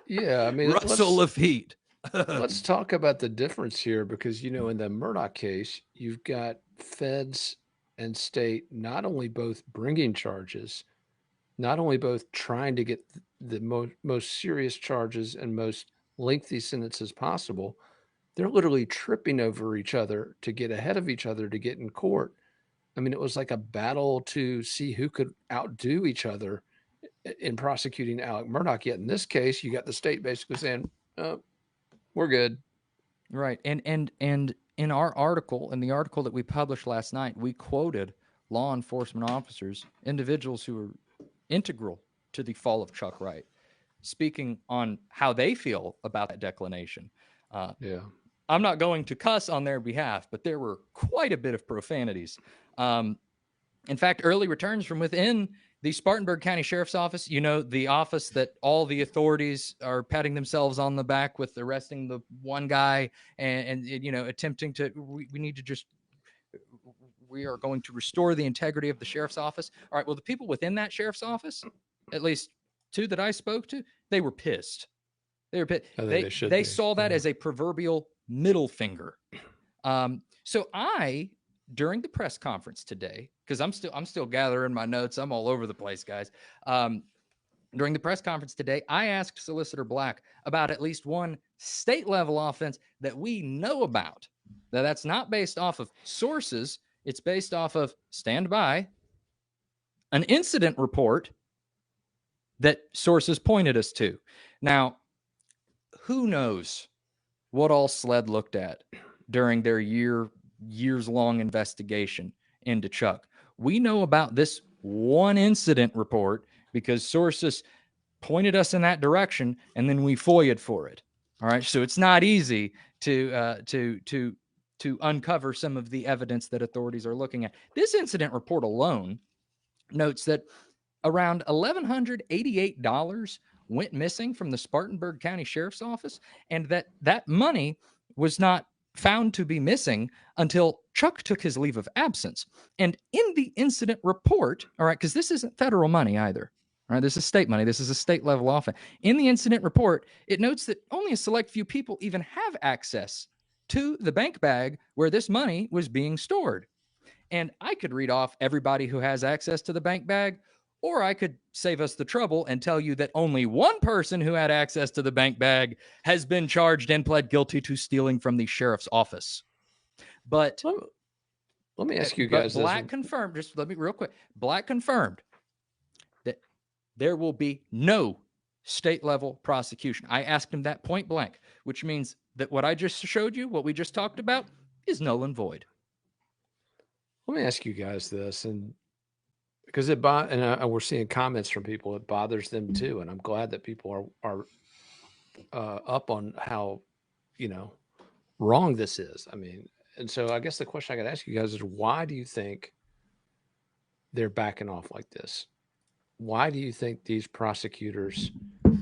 Yeah, I mean, Russell Lafitte. Let's talk about the difference here, because, you know, in the Murdoch case, you've got feds and state not only both bringing charges, not only both trying to get the most serious charges and most lengthy sentences possible, they're literally tripping over each other to get ahead of each other to get in court. I mean, it was like a battle to see who could outdo each other in prosecuting Alec Murdaugh. Yet in this case, you got the state basically saying, oh, we're good. Right. And in our article, in the article that we published last night, we quoted law enforcement officers, individuals who were integral to the fall of Chuck Wright, speaking on how they feel about that declination. Yeah. I'm not going to cuss on their behalf, but there were quite a bit of profanities. In fact, early returns from within the Spartanburg County Sheriff's Office, you know, the office that all the authorities are patting themselves on the back with arresting the one guy and you know, attempting to, we need to just, we are going to restore the integrity of the sheriff's office. All right, well, the people within that sheriff's office, at least two that I spoke to, they were pissed. They were pissed. They saw that as a proverbial middle finger. So I, during the press conference today, because I'm still gathering my notes, I'm all over the place, guys. During the press conference today, I asked Solicitor Black about at least one state level offense that we know about. Now, that's not based off of sources. It's based off of, stand by, an incident report that sources pointed us to. Now, who knows what all SLED looked at during their years-long investigation into Chuck. We know about this one incident report because sources pointed us in that direction, and then we FOIA'd for it. All right, so it's not easy to uncover some of the evidence that authorities are looking at. This incident report alone notes that around $1,188 went missing from the Spartanburg County Sheriff's Office, and that money was not found to be missing until Chuck took his leave of absence. And in the incident report, all right, because this isn't federal money either. All right, this is state money. This is a state level offense. In the incident report, it notes that only a select few people even have access to the bank bag where this money was being stored. And I could read off everybody who has access to the bank bag, or I could save us the trouble and tell you that only one person who had access to the bank bag has been charged and pled guilty to stealing from the sheriff's office. But let me ask you guys Black confirmed, just let me real quick. Black confirmed that there will be no state level prosecution. I asked him that point blank, which means that what I just showed you, what we just talked about, is null and void. Let me ask you guys this, and because we're seeing comments from people. It bothers them too, and I'm glad that people are up on how wrong this is. I mean, and so I guess the question I got to ask you guys is, why do you think they're backing off like this? Why do you think these prosecutors?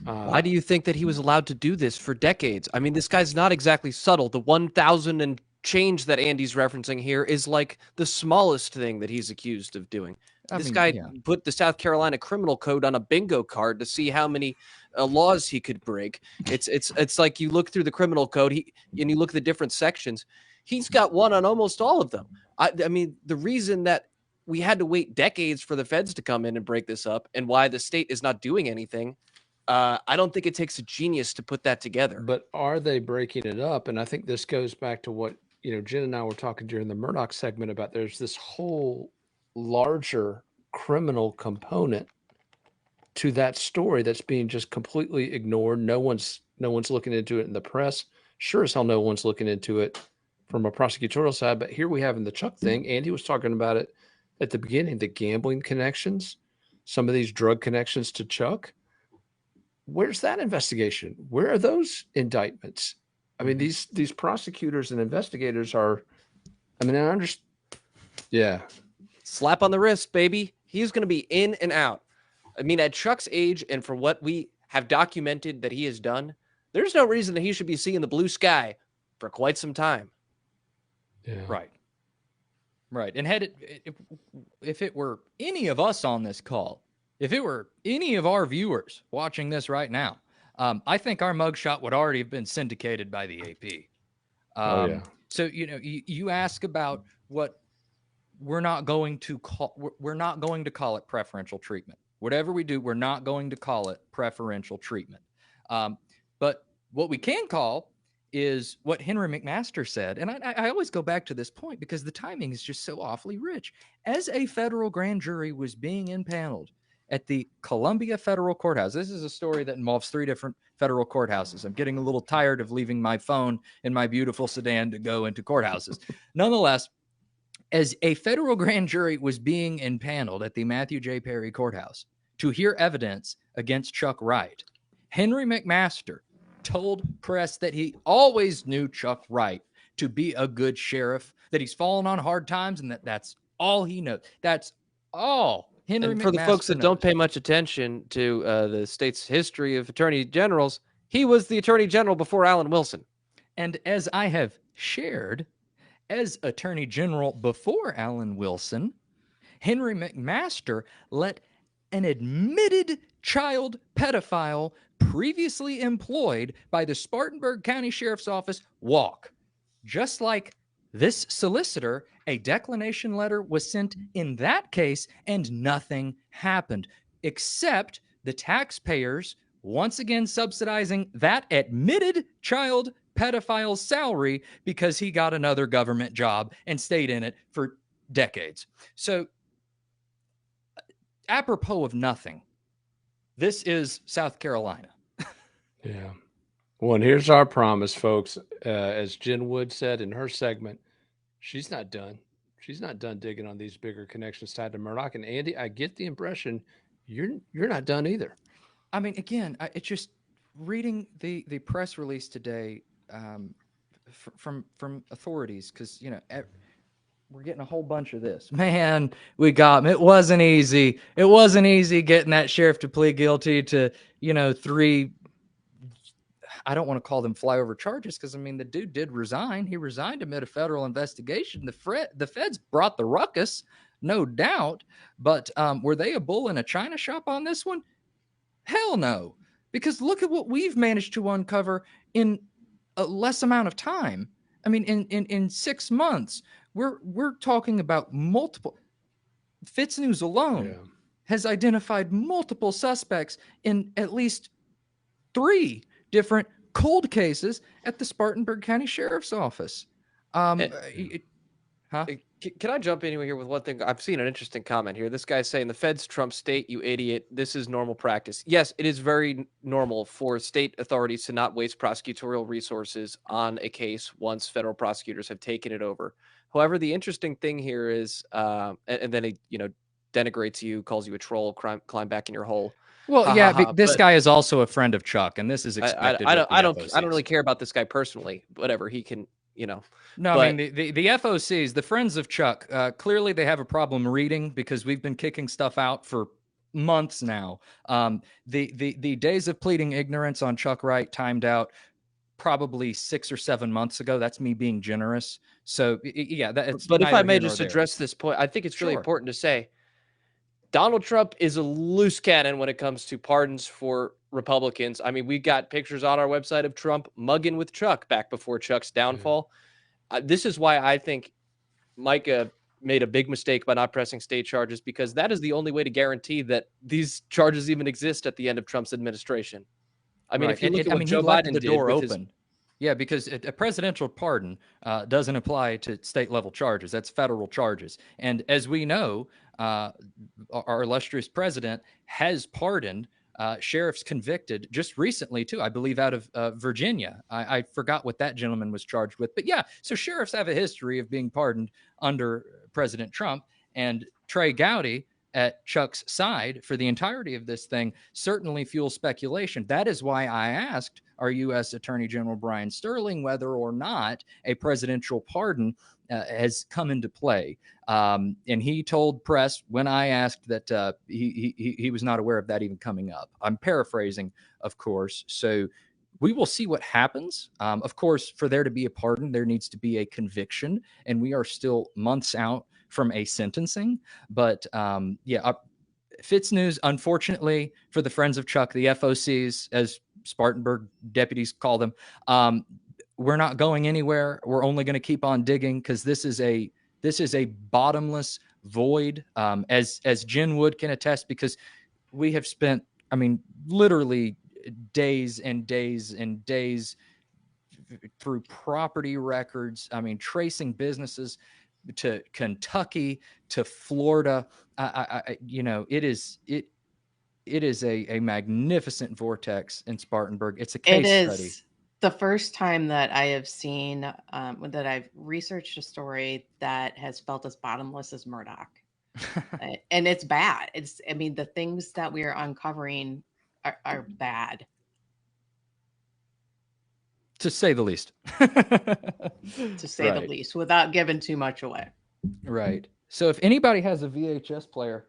Why do you think that he was allowed to do this for decades? I mean, this guy's not exactly subtle. The 1,000 and change that Andy's referencing here is like the smallest thing that he's accused of doing. This guy put the South Carolina criminal code on a bingo card to see how many laws he could break. It's like you look through the criminal code and you look at the different sections. He's got one on almost all of them. I mean, the reason that we had to wait decades for the feds to come in and break this up, and why the state is not doing anything, I don't think it takes a genius to put that together. But are they breaking it up? And I think this goes back to what Jen and I were talking during the Murdoch segment about. There's this whole larger criminal component to that story that's being just completely ignored. No one's looking into it in the press. Sure as hell no one's looking into it from a prosecutorial side. But here we have in the Chuck thing, Andy was talking about it at the beginning, the gambling connections, some of these drug connections to Chuck. Where's that investigation? Where are those indictments? I mean, these prosecutors and investigators are, I mean, I understand. Yeah. Slap on the wrist, baby. He's going to be in and out. I mean, at Chuck's age, and for what we have documented that he has done, there's no reason that he should be seeing the blue sky for quite some time. Yeah. Right. And if it were any of us on this call, if it were any of our viewers watching this right now, I think our mugshot would already have been syndicated by the AP. So, you ask about what we're not going to call it preferential treatment. Whatever we do, we're not going to call it preferential treatment. But what we can call is what Henry McMaster said. And I always go back to this point because the timing is just so awfully rich. As a federal grand jury was being impaneled at the Columbia Federal Courthouse. This is a story that involves 3 different federal courthouses. I'm getting a little tired of leaving my phone in my beautiful sedan to go into courthouses. Nonetheless, as a federal grand jury was being impaneled at the Matthew J. Perry Courthouse to hear evidence against Chuck Wright, Henry McMaster told press that he always knew Chuck Wright to be a good sheriff, that he's fallen on hard times, and that's all he knows. That's all Henry and for McMaster the folks that knows. don't pay much attention to the state's history of attorney generals, he was the attorney general before Alan Wilson. And as I have shared, as attorney general before Alan Wilson, Henry McMaster let an admitted child pedophile previously employed by the Spartanburg County Sheriff's Office walk. Just like this solicitor, a declination letter was sent in that case, and nothing happened, except the taxpayers once again subsidizing that admitted child pedophile's salary because he got another government job and stayed in it for decades. So, apropos of nothing, this is South Carolina. Yeah. Well, and here's our promise, folks. As Jen Wood said in her segment, she's not done. She's not done digging on these bigger connections tied to Murdoch. And Andy, I get the impression you're not done either. I mean, again, it's just reading the press release today from authorities, because we're getting a whole bunch of this. Man, we got him. It wasn't easy. It wasn't easy getting that sheriff to plead guilty to 3. I don't want to call them flyover charges because, I mean, the dude did resign. He resigned amid a federal investigation. The feds brought the ruckus, no doubt. But were they a bull in a china shop on this one? Hell no. Because look at what we've managed to uncover in a less amount of time. I mean, in 6 months, we're talking about multiple. FITSNews alone has identified multiple suspects in at least 3 different cold cases at the Spartanburg County Sheriff's Office. Can I jump in here with one thing? I've seen an interesting comment here. This guy's saying the feds trump state, you idiot. This is normal practice. Yes, it is very normal for state authorities to not waste prosecutorial resources on a case once federal prosecutors have taken it over. However, the interesting thing here is, and then he, denigrates you, calls you a troll, climb back in your hole. Well, Ha, yeah, ha, ha. this But guy is also a friend of Chuck, and this is expected. I with the don't FOCs. really care about this guy personally. Whatever, he can, you know. No, But I mean the FOCs, the friends of Chuck. Clearly, they have a problem reading because we've been kicking stuff out for months now. The days of pleading ignorance on Chuck Wright timed out probably 6 or 7 months ago. That's me being generous. So yeah, that's. But if I may here nor just there. address this point, I think it's really Sure. important to say Donald Trump is a loose cannon when it comes to pardons for Republicans. I mean, we got pictures on our website of Trump mugging with Chuck back before Chuck's downfall. This is why I think Micah made a big mistake by not pressing state charges, because that is the only way to guarantee that these charges even exist at the end of Trump's administration. I mean, Right. if you look at what he Joe left Biden the did door with open. Yeah, because a presidential pardon doesn't apply to state level charges. That's federal charges. And as we know, our illustrious president has pardoned sheriffs convicted just recently, too, I believe, out of Virginia. I forgot what that gentleman was charged with. But yeah, so sheriffs have a history of being pardoned under President Trump. And Trey Gowdy, at Chuck's side for the entirety of this thing, certainly fuels speculation. That is why I asked our U.S. Attorney General Brian Sterling whether or not a presidential pardon has come into play. And he told press when I asked that he was not aware of that even coming up. I'm paraphrasing, of course. So we will see what happens. Of course, for there to be a pardon, there needs to be a conviction, and we are still months out from a sentencing. But FITSNews, unfortunately for the friends of Chuck, the FOCs, as Spartanburg deputies call them, we're not going anywhere. We're only going to keep on digging, because this is a bottomless void, as Jen Wood can attest, because we have spent, I mean, literally days and days and days through property records. I mean, tracing businesses to Kentucky, to Florida. It is a magnificent vortex in Spartanburg. It's a case study. The first time that I have seen that I've researched a story that has felt as bottomless as Murdoch. And it's bad. The things that we are uncovering are bad, to say the least. to say the least, without giving too much away. Right. So if anybody has a VHS player,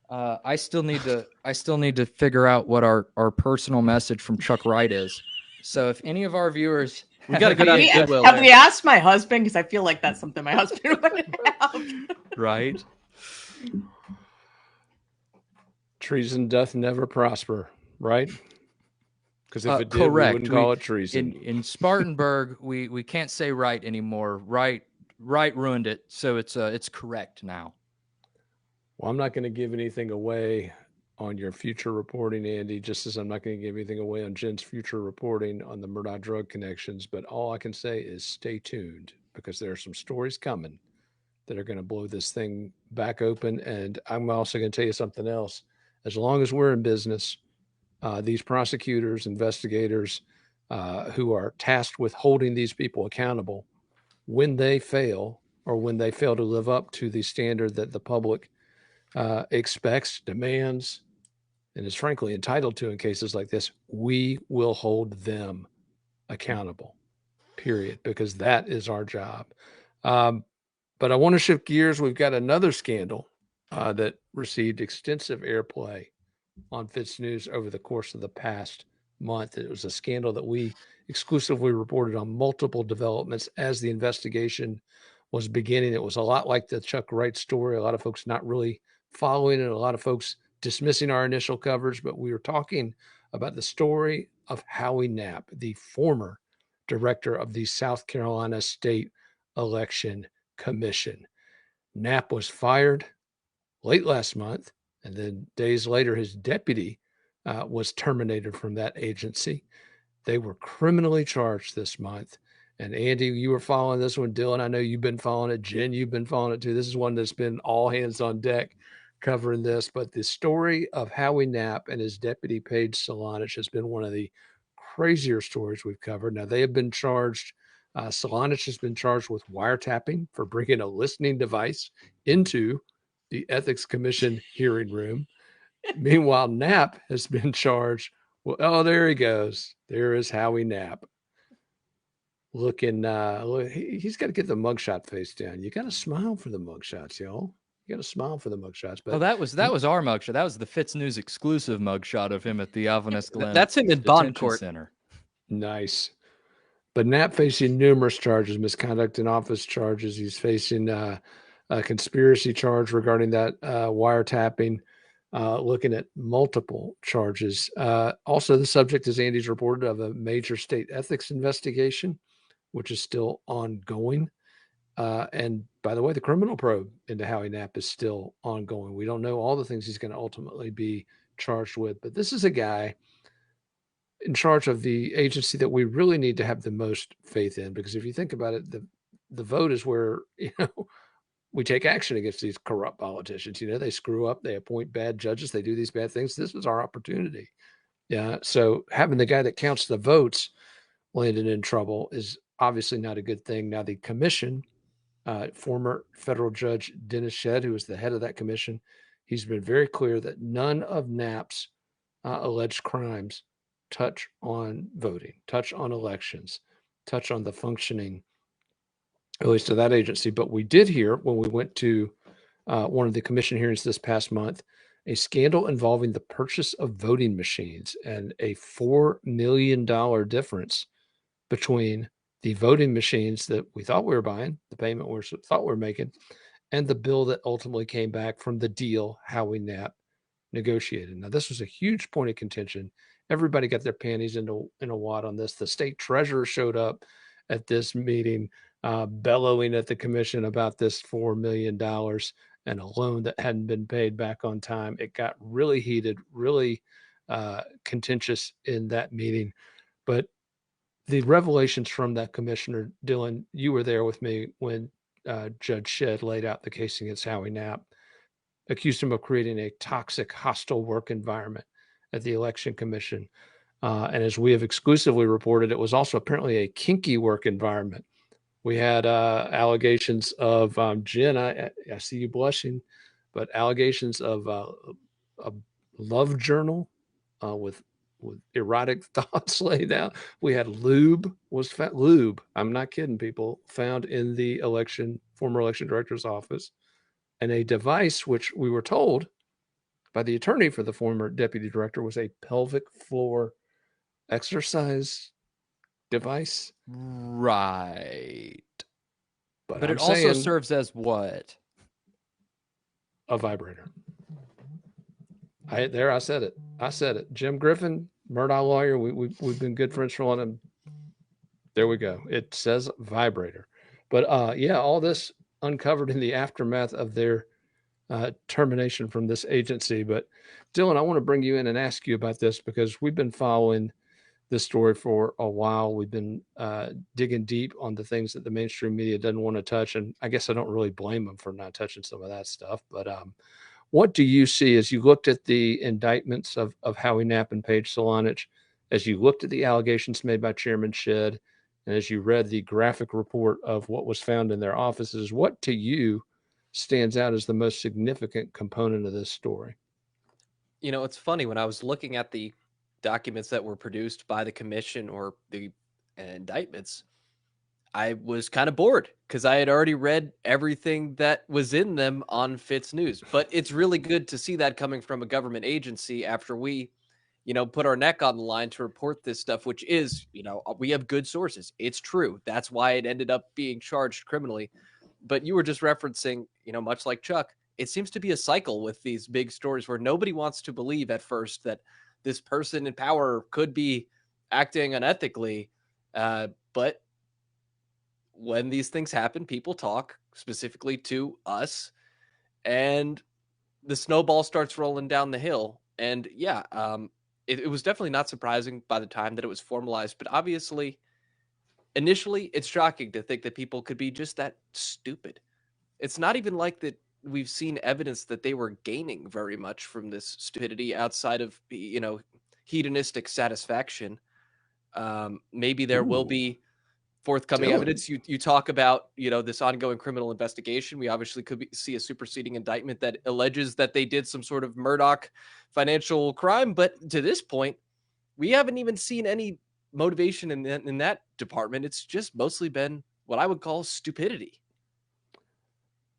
I still need to figure out what our personal message from Chuck Wright is. So if any of our viewers, we got to go down to Goodwill. Have we asked my husband? Because I feel like that's something my husband would have. Right. Treason doth never prosper, right? Because if it did, correct. we wouldn't call it treason. In Spartanburg, we can't say right anymore. Right ruined it, so it's correct now. Well, I'm not going to give anything away on your future reporting, Andy, just as I'm not going to give anything away on Jen's future reporting on the Murdaugh drug connections. But all I can say is stay tuned, because there are some stories coming that are going to blow this thing back open. And I'm also going to tell you something else. As long as we're in business, these prosecutors, investigators who are tasked with holding these people accountable, when they fail, or when they fail to live up to the standard that the public expects, demands, and is frankly entitled to in cases like this, we will hold them accountable, period, because that is our job. But I want to shift gears. We've got another scandal that received extensive airplay on FITSNews over the course of the past month. It was a scandal that we exclusively reported on multiple developments as the investigation was beginning. It was a lot like the Chuck Wright story. A lot of folks not really following it, a lot of folks dismissing our initial coverage, but we were talking about the story of Howie Knapp, the former director of the South Carolina State Election Commission. Knapp was fired late last month, and then days later, his deputy was terminated from that agency. They were criminally charged this month. And Andy, you were following this one. Dylan, I know you've been following it. Jen, you've been following it too. This is one that's been all hands on deck covering this. But the story of Howie Knapp and his deputy, Paige Solanich, has been one of the crazier stories we've covered. Now, they have been charged. Solanich has been charged with wiretapping for bringing a listening device into the Ethics Commission hearing room. Meanwhile, Knapp has been charged. Well, oh, there he goes. There is Howie Knapp. Looking, he's got to get the mugshot face down. You got to smile for the mugshots, y'all. You got to smile for the mugshots. But that was our mugshot. That was the FITSNews exclusive mugshot of him at the Alvarez Glen. That's him in bond court. Center. Nice. But Knapp facing numerous charges, misconduct in office charges. He's facing a conspiracy charge regarding that wiretapping, looking at multiple charges. Also, the subject, as Andy's reported, of a major state ethics investigation, which is still ongoing. And by the way, the criminal probe into Howie Knapp is still ongoing. We don't know all the things he's going to ultimately be charged with, but this is a guy in charge of the agency that we really need to have the most faith in, because if you think about it, the vote is where, we take action against these corrupt politicians. They screw up, they appoint bad judges, they do these bad things. This was our opportunity. Yeah. So having the guy that counts the votes landed in trouble is obviously not a good thing. Now, the commission, former federal judge Dennis Shedd, who is the head of that commission, he's been very clear that none of Knapp's alleged crimes touch on voting, touch on elections, touch on the functioning, at least of that agency. But we did hear, when we went to one of the commission hearings this past month, a scandal involving the purchase of voting machines and a $4 million difference between the voting machines that we thought we were buying, the payment we thought we were making, and the bill that ultimately came back from the deal Howie Knapp negotiated. Now, this was a huge point of contention. Everybody got their panties in a wad on this. The state treasurer showed up at this meeting, bellowing at the commission about this $4 million and a loan that hadn't been paid back on time. It got really heated, really contentious in that meeting. But the revelations from that commissioner, Dylan, you were there with me when Judge Shedd laid out the case against Howie Knapp, accused him of creating a toxic, hostile work environment at the Election Commission. And as we have exclusively reported, it was also apparently a kinky work environment. We had allegations of, Jen, I see you blushing, but allegations of a love journal with erotic thoughts laid out. We had lube, I'm not kidding, people, found in the former election director's office, and a device which we were told by the attorney for the former deputy director was a pelvic floor exercise device. Right. But I'm it also saying serves as what? a vibrator. I said it. Jim Griffin, Murdaugh lawyer. We've been good friends for a long time. There we go. It says vibrator. But all this uncovered in the aftermath of their termination from this agency. But Dylan, I want to bring you in and ask you about this, because we've been following this story for a while. We've been digging deep on the things that the mainstream media doesn't want to touch. And I guess I don't really blame them for not touching some of that stuff. But what do you see as you looked at the indictments of Howie Knapp and Paige Solanich, as you looked at the allegations made by Chairman Shedd, and as you read the graphic report of what was found in their offices, what to you stands out as the most significant component of this story? It's funny, when I was looking at the documents that were produced by the commission or the indictments, I was kind of bored because I had already read everything that was in them on FITSNews. But it's really good to see that coming from a government agency after we, put our neck on the line to report this stuff, which is, we have good sources. It's true. That's why it ended up being charged criminally. But you were just referencing, much like Chuck, it seems to be a cycle with these big stories where nobody wants to believe at first that this person in power could be acting unethically. But when these things happen, people talk, specifically to us, and the snowball starts rolling down the hill. And it was definitely not surprising by the time that it was formalized. But obviously, initially, it's shocking to think that people could be just that stupid. It's not even like that we've seen evidence that they were gaining very much from this stupidity outside of, hedonistic satisfaction. Maybe there will be forthcoming Dylan. evidence. You talk about, this ongoing criminal investigation. We obviously could see a superseding indictment that alleges that they did some sort of Murdoch financial crime. But to this point, we haven't even seen any motivation in that department. It's just mostly been what I would call stupidity.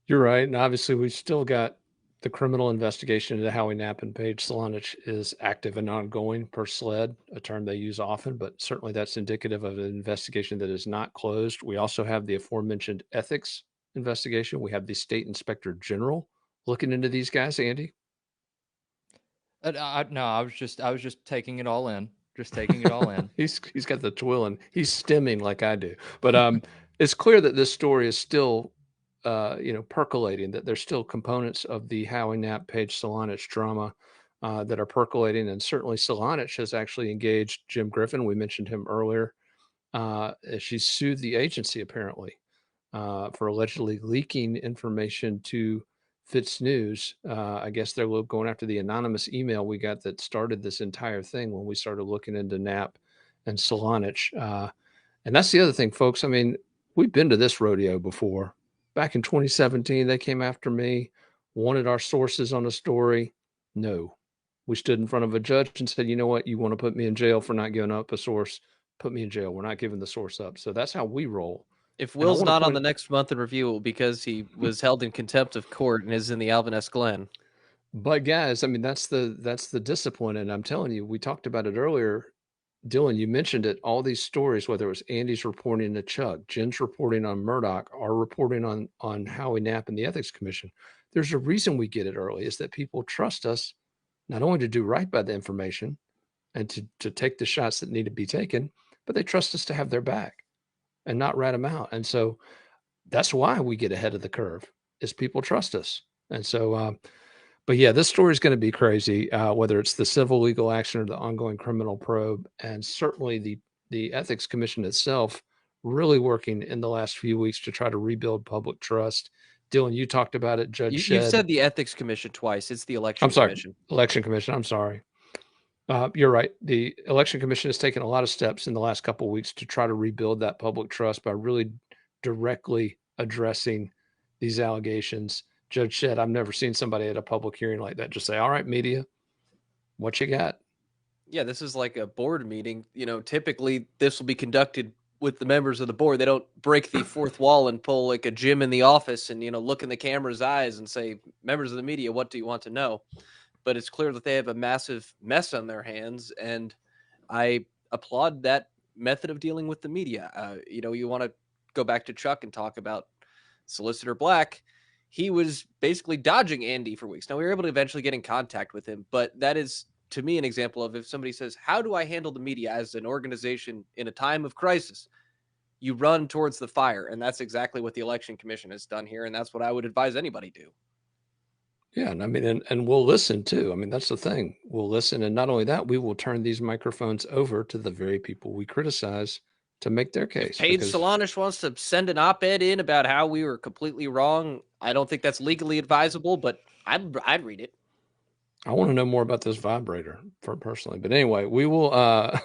You're right. And obviously, we've still got the criminal investigation into Howie Knapp and Paige Solanich is active and ongoing per SLED, a term they use often, but certainly that's indicative of an investigation that is not closed. We also have the aforementioned ethics investigation. We have the state inspector general looking into these guys, Andy. No, I was just taking it all in. Just taking it all in. He's got the twilling. He's stemming like I do. But it's clear that this story is still percolating, that there's still components of the Howie Knapp, Paige Solanich drama that are percolating. And certainly Solanich has actually engaged Jim Griffin. We mentioned him earlier. She sued the agency apparently for allegedly leaking information to FITSNews. I guess they're going after the anonymous email we got that started this entire thing when we started looking into Knapp and Solanich. And that's the other thing, folks. I mean, we've been to this rodeo before. Back in 2017, they came after me, wanted our sources on a story. No, we stood in front of a judge and said, you know what? You want to put me in jail for not giving up a source? Put me in jail. We're not giving the source up. So that's how we roll. If Will's not on the next month in review, it will be because he was held in contempt of court and is in the Alvin S. Glenn. But guys, I mean, that's the discipline. And I'm telling you, we talked about it earlier. Dylan, you mentioned it, all these stories, whether it was Andy's reporting to Chuck, Jen's reporting on Murdoch, our reporting on Howie Knapp and the Ethics Commission. There's a reason we get it early, is that people trust us not only to do right by the information and to take the shots that need to be taken, but they trust us to have their back and not rat them out. And so that's why we get ahead of the curve, is people trust us. And so, but yeah, this story is going to be crazy, whether it's the civil legal action or the ongoing criminal probe, and certainly the Ethics Commission itself really working in the last few weeks to try to rebuild public trust. Dylan, you talked about it. Judge Shedd. You said the Ethics Commission twice. It's the Election Commission. Election Commission. I'm sorry. You're right. The Election Commission has taken a lot of steps in the last couple of weeks to try to rebuild that public trust by really directly addressing these allegations. Judge Shedd, I've never seen somebody at a public hearing like that just say, all right, media, what you got? Yeah, this is like a board meeting. Typically this will be conducted with the members of the board. They don't break the fourth wall and pull like a Jim in the office and, look in the camera's eyes and say, members of the media, what do you want to know? But it's clear that they have a massive mess on their hands. And I applaud that method of dealing with the media. You want to go back to Chuck and talk about Solicitor Black. He was basically dodging Andy for weeks. Now, we were able to eventually get in contact with him, but that is, to me, an example of if somebody says, how do I handle the media as an organization in a time of crisis? You run towards the fire, and that's exactly what the Election Commission has done here, and that's what I would advise anybody do. Yeah, and I mean, and we'll listen too. I mean, that's the thing. We'll listen, and not only that, we will turn these microphones over to the very people we criticize to make their case. Paige Solanich wants to send an op-ed in about how we were completely wrong. I don't think that's legally advisable, but I'd read it. I want to know more about this vibrator personally. But anyway, we will I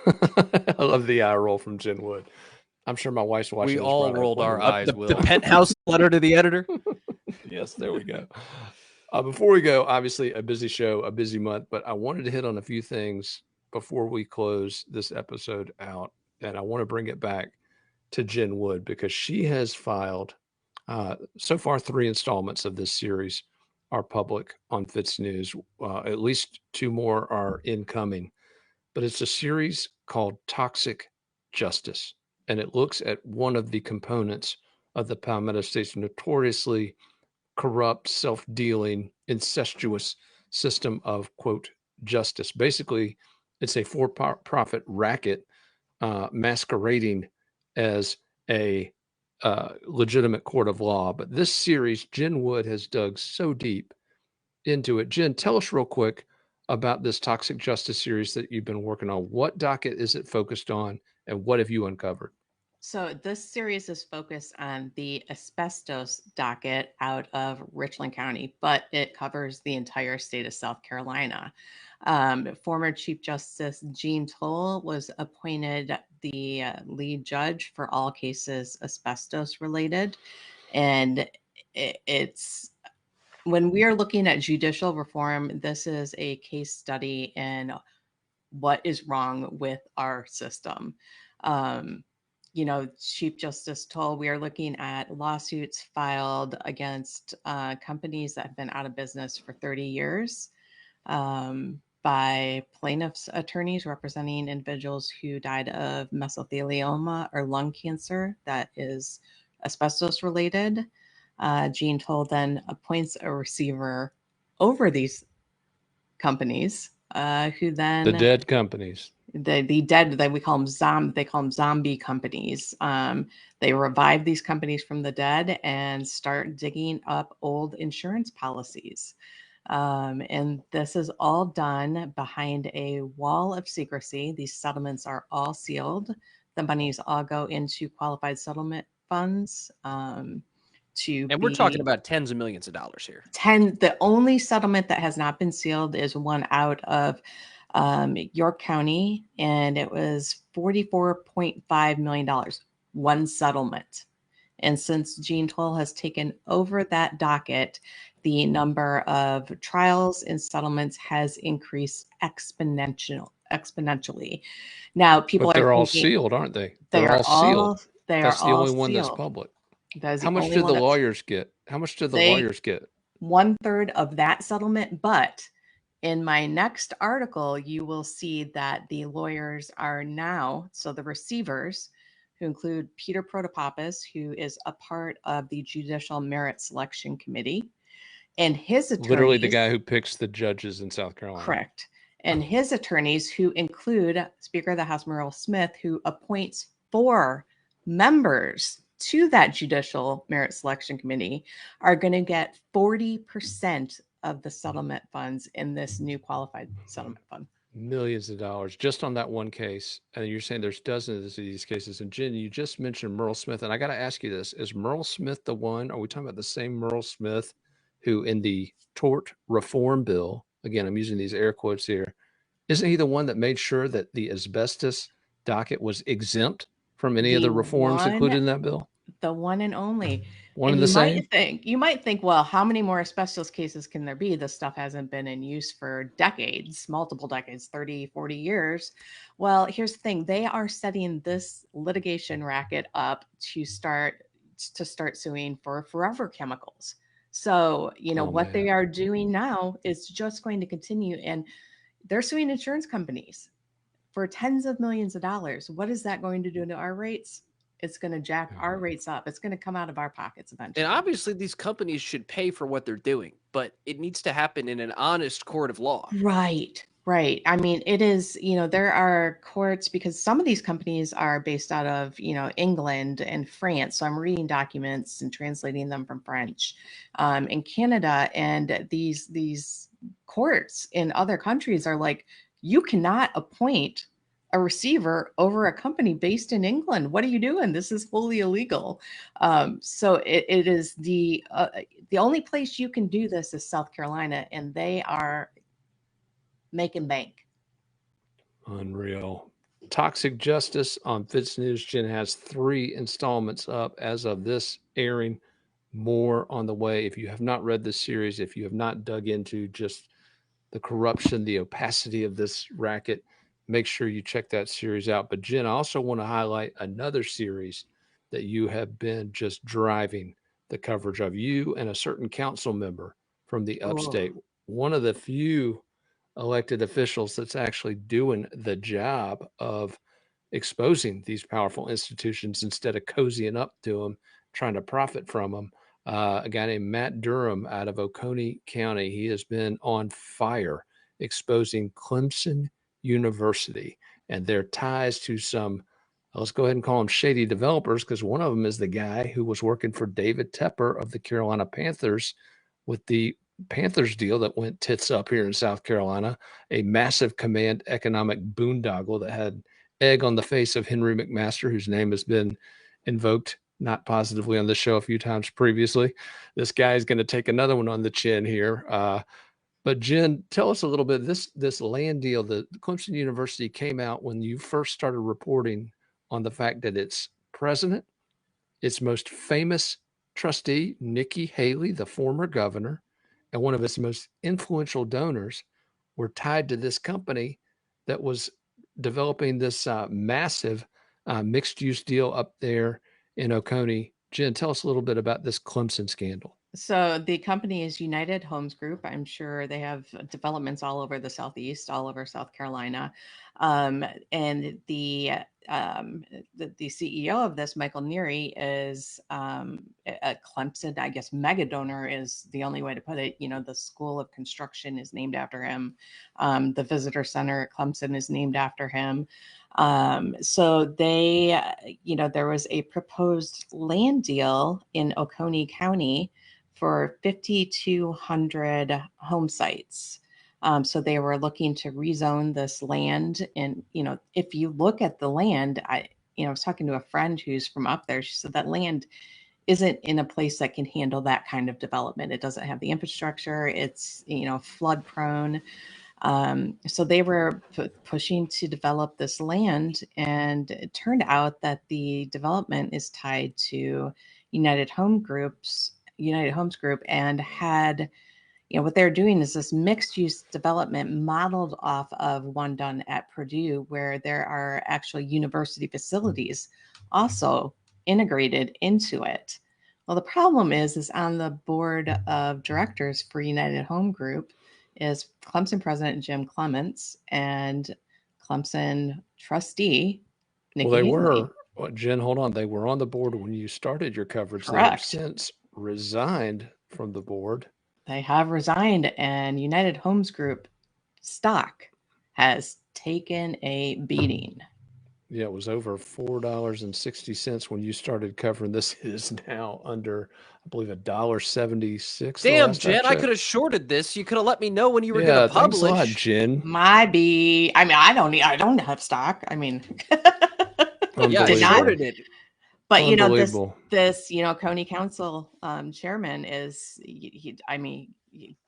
love the eye roll from Jen Wood. I'm sure my wife's watching. We all rolled our eyes. The penthouse letter to the editor. Yes, there we go. Before we go, obviously a busy show, a busy month, but I wanted to hit on a few things before we close this episode out. And I want to bring it back to Jen Wood because she has filed so far 3 installments of this series are public on FITSNews. At least 2 more are incoming, but it's a series called Toxic Justice. And it looks at one of the components of the Palmetto State's notoriously corrupt, self-dealing, incestuous system of, quote, justice. Basically, it's a for-profit racket masquerading as a legitimate court of law. But this series, Jen Wood has dug so deep into it. Jen, tell us real quick about this Toxic Justice series that you've been working on. What docket is it focused on, and what have you uncovered? So this series is focused on the asbestos docket out of Richland County, but it covers the entire state of South Carolina. Former Chief Justice Jean Toll was appointed the lead judge for all cases asbestos related. And it's when we are looking at judicial reform, this is a case study in what is wrong with our system. You know, Chief Justice Toll, we are looking at lawsuits filed against companies that have been out of business for 30 years by plaintiffs' attorneys representing individuals who died of mesothelioma or lung cancer that is asbestos related. Jean Toll then appoints a receiver over these companies who then The dead companies. the dead, that we call them they call them zombie companies. They revive these companies from the dead and start digging up old insurance policies. And this is all done behind a wall of secrecy. These settlements are all sealed. The monies all go into qualified settlement funds. And we're talking about tens of millions of dollars here. The only settlement that has not been sealed is one out of York County, and it was $44.5 million, one settlement. And since Jean Toll has taken over that docket, the number of trials and settlements has increased exponentially. Now, people But they're are all thinking, sealed, aren't they? they They're are all sealed. they That's are the all only one that's sealed. public. That is How the much only did one the that's lawyers get? How much did the They- lawyers get? 1/3 of that settlement. But in my next article, you will see that the lawyers are now, so the receivers, who include Peter Protopopous, who is a part of the Judicial Merit Selection Committee, and his attorneys. Literally the guy who picks the judges in South Carolina. Correct. And his attorneys, who include Speaker of the House Murrell Smith, who appoints 4 members to that Judicial Merit Selection Committee, are going to get 40% of the settlement funds in this new qualified settlement fund. Millions of dollars just on that one case. And you're saying there's dozens of these cases. And Jen, you just mentioned Murrell Smith. And I got to ask you this. Is Murrell Smith the one? Are we talking about the same Murrell Smith who in the tort reform bill, again, I'm using these air quotes here, isn't he the one that made sure that the asbestos docket was exempt from any of the reforms included in that bill? The one and only. One and and the same? You might think, well, how many more asbestos cases can there be? This stuff hasn't been in use for decades, multiple decades, 30, 40 years. Well, here's the thing. They are setting this litigation racket up to start suing for forever chemicals. So, what they are doing now is just going to continue. And they're suing insurance companies for tens of millions of dollars. What is that going to do to our rates? It's going to jack our rates up. It's going to come out of our pockets eventually. And obviously, these companies should pay for what they're doing, but it needs to happen in an honest court of law. Right. I mean, it is, there are courts, because some of these companies are based out of, England and France. So I'm reading documents and translating them from French in Canada. And these courts in other countries are like, you cannot appoint a receiver over a company based in England. What are you doing? This is wholly illegal. So it is the only place you can do this is South Carolina, and they are making bank. Unreal. Toxic Justice on FITSNews. Jen has 3 installments up as of this airing. More on the way. If you have not read this series, if you have not dug into just the corruption, the opacity of this racket, make sure you check that series out. But Jen, I also want to highlight another series that you have been just driving the coverage of, you and a certain council member from the upstate. One of the few elected officials that's actually doing the job of exposing these powerful institutions instead of cozying up to them, trying to profit from them. A guy named Matt Durham out of Oconee County. He has been on fire exposing Clemson University and their ties to some, let's go ahead and call them shady developers, because one of them is the guy who was working for David Tepper of the Carolina Panthers with the Panthers deal that went tits up here in South Carolina, a massive command economic boondoggle that had egg on the face of Henry McMaster, whose name has been invoked not positively on the show a few times previously. This guy is going to take another one on the chin here. But Jen, tell us a little bit. This land deal, the Clemson University came out when you first started reporting on the fact that its president, its most famous trustee, Nikki Haley, the former governor, and one of its most influential donors were tied to this company that was developing this massive mixed-use deal up there in Oconee. Jen, tell us a little bit about this Clemson scandal. So the company is United Homes Group. I'm sure they have developments all over the Southeast, all over South Carolina. And the CEO of this, Michael Neary, is a Clemson, I guess, mega donor is the only way to put it. You know, the School of Construction is named after him. The Visitor Center at Clemson is named after him. So they, there was a proposed land deal in Oconee County for 5,200 home sites. So they were looking to rezone this land. And, if you look at the land, I was talking to a friend who's from up there. She said that land isn't in a place that can handle that kind of development. It doesn't have the infrastructure. It's, flood prone. So they were pushing to develop this land, and it turned out that the development is tied to United Homes Group, and had, what they're doing is this mixed use development modeled off of one done at Purdue, where there are actual university facilities also integrated into it. Well, the problem is on the board of directors for United Home Group is Clemson president Jim Clements and Clemson trustee Nikki Well, they Haley. were, Jen, hold on. They were on the board when you started your coverage. They have Correct. since resigned from the board. They have resigned, and United Homes Group stock has taken a beating. Yeah, it was over $4.60 when you started covering this. It is now under, I believe, $1.76. Damn, Jen, I could have shorted this. You could have let me know when you were going to Thanks publish. a lot, Jen. I don't have stock. I mean, yeah, I shorted it. But this Coney Council chairman is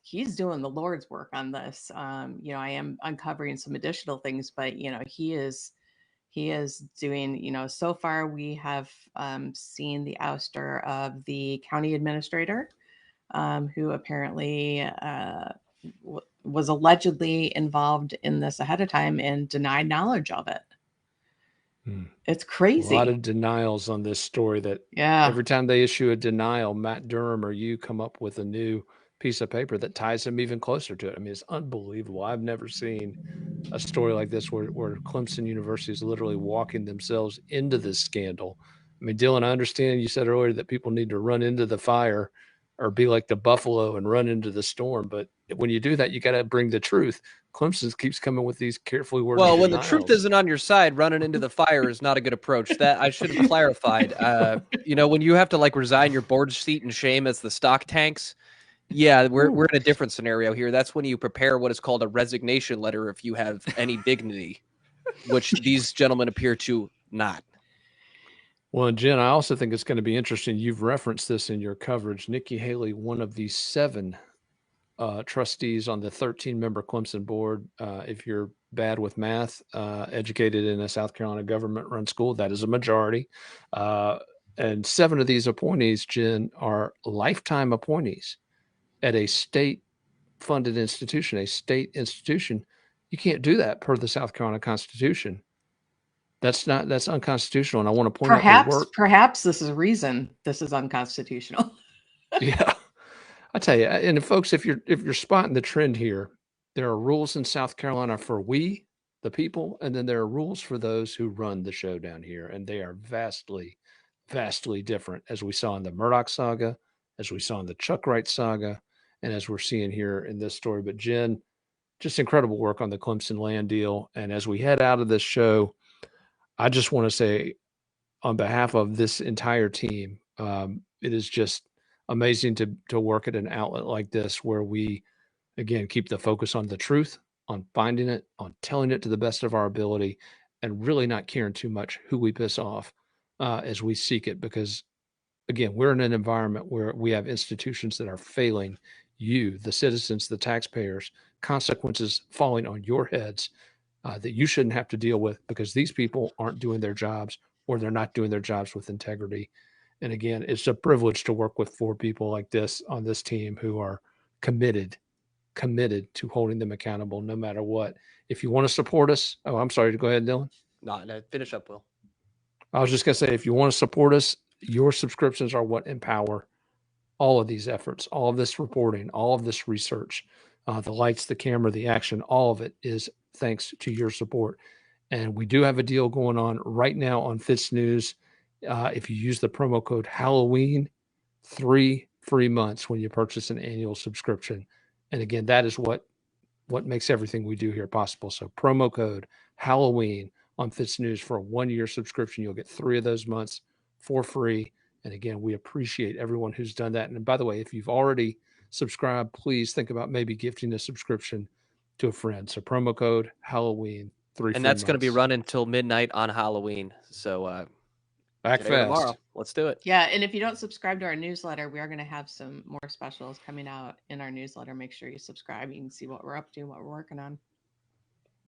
he's doing the Lord's work on this. I am uncovering some additional things, but he is doing, so far we have seen the ouster of the county administrator, who apparently was allegedly involved in this ahead of time and denied knowledge of it. It's crazy. A lot of denials on this story that every time they issue a denial, Matt Durham or you come up with a new piece of paper that ties them even closer to it. I mean, it's unbelievable. I've never seen a story like this where Clemson University is literally walking themselves into this scandal. I mean, Dylan, I understand you said earlier that people need to run into the fire or be like the buffalo and run into the storm. But when you do that, you got to bring the truth. Clemson keeps coming with these carefully worded denials. When the truth isn't on your side, running into the fire is not a good approach. That I should have clarified. When you have to resign your board seat in shame as the stock tanks, we're in a different scenario here. That's when you prepare what is called a resignation letter if you have any dignity, which these gentlemen appear to not. Well, and Jen, I also think it's going to be interesting. You've referenced this in your coverage. Nikki Haley, one of the 7 trustees on the 13-member Clemson board. If you're bad with math, educated in a South Carolina government-run school, that is a majority. And 7 of these appointees, Jen, are lifetime appointees at a state-funded institution, a state institution. You can't do that per the South Carolina Constitution. That's unconstitutional. And I want to point out perhaps this is a reason this is unconstitutional. Yeah. I tell you, and folks, if you're spotting the trend here, there are rules in South Carolina for we, the people, and then there are rules for those who run the show down here, and they are vastly, vastly different, as we saw in the Murdoch saga, as we saw in the Chuck Wright saga, and as we're seeing here in this story. But Jen, just incredible work on the Clemson land deal. And as we head out of this show, I just want to say, on behalf of this entire team, it is just amazing to work at an outlet like this where we, again, keep the focus on the truth, on finding it, on telling it to the best of our ability, and really not caring too much who we piss off as we seek it, because again, we're in an environment where we have institutions that are failing you, the citizens, the taxpayers, consequences falling on your heads that you shouldn't have to deal with because these people aren't doing their jobs, or they're not doing their jobs with integrity. And again, it's a privilege to work with 4 people like this on this team who are committed to holding them accountable no matter what. If you want to support us, oh, I'm sorry to go ahead, Dylan. No, finish up, Will. I was just going to say, if you want to support us, your subscriptions are what empower all of these efforts, all of this reporting, all of this research, the lights, the camera, the action, all of it is thanks to your support. And we do have a deal going on right now on FITSNews. If you use the promo code Halloween, 3 free months when you purchase an annual subscription. And again, that is what makes everything we do here possible. So promo code Halloween on FITSNews for a 1-year subscription. You'll get 3 of those months for free. And again, we appreciate everyone who's done that. And by the way, if you've already subscribed, please think about maybe gifting a subscription to a friend. So promo code Halloween, 3 And free that's going to be months. running until midnight on Halloween. So Back today or fast. tomorrow. Let's do it. Yeah, and if you don't subscribe to our newsletter, we are going to have some more specials coming out in our newsletter. Make sure you subscribe. You can see what we're up to, what we're working on.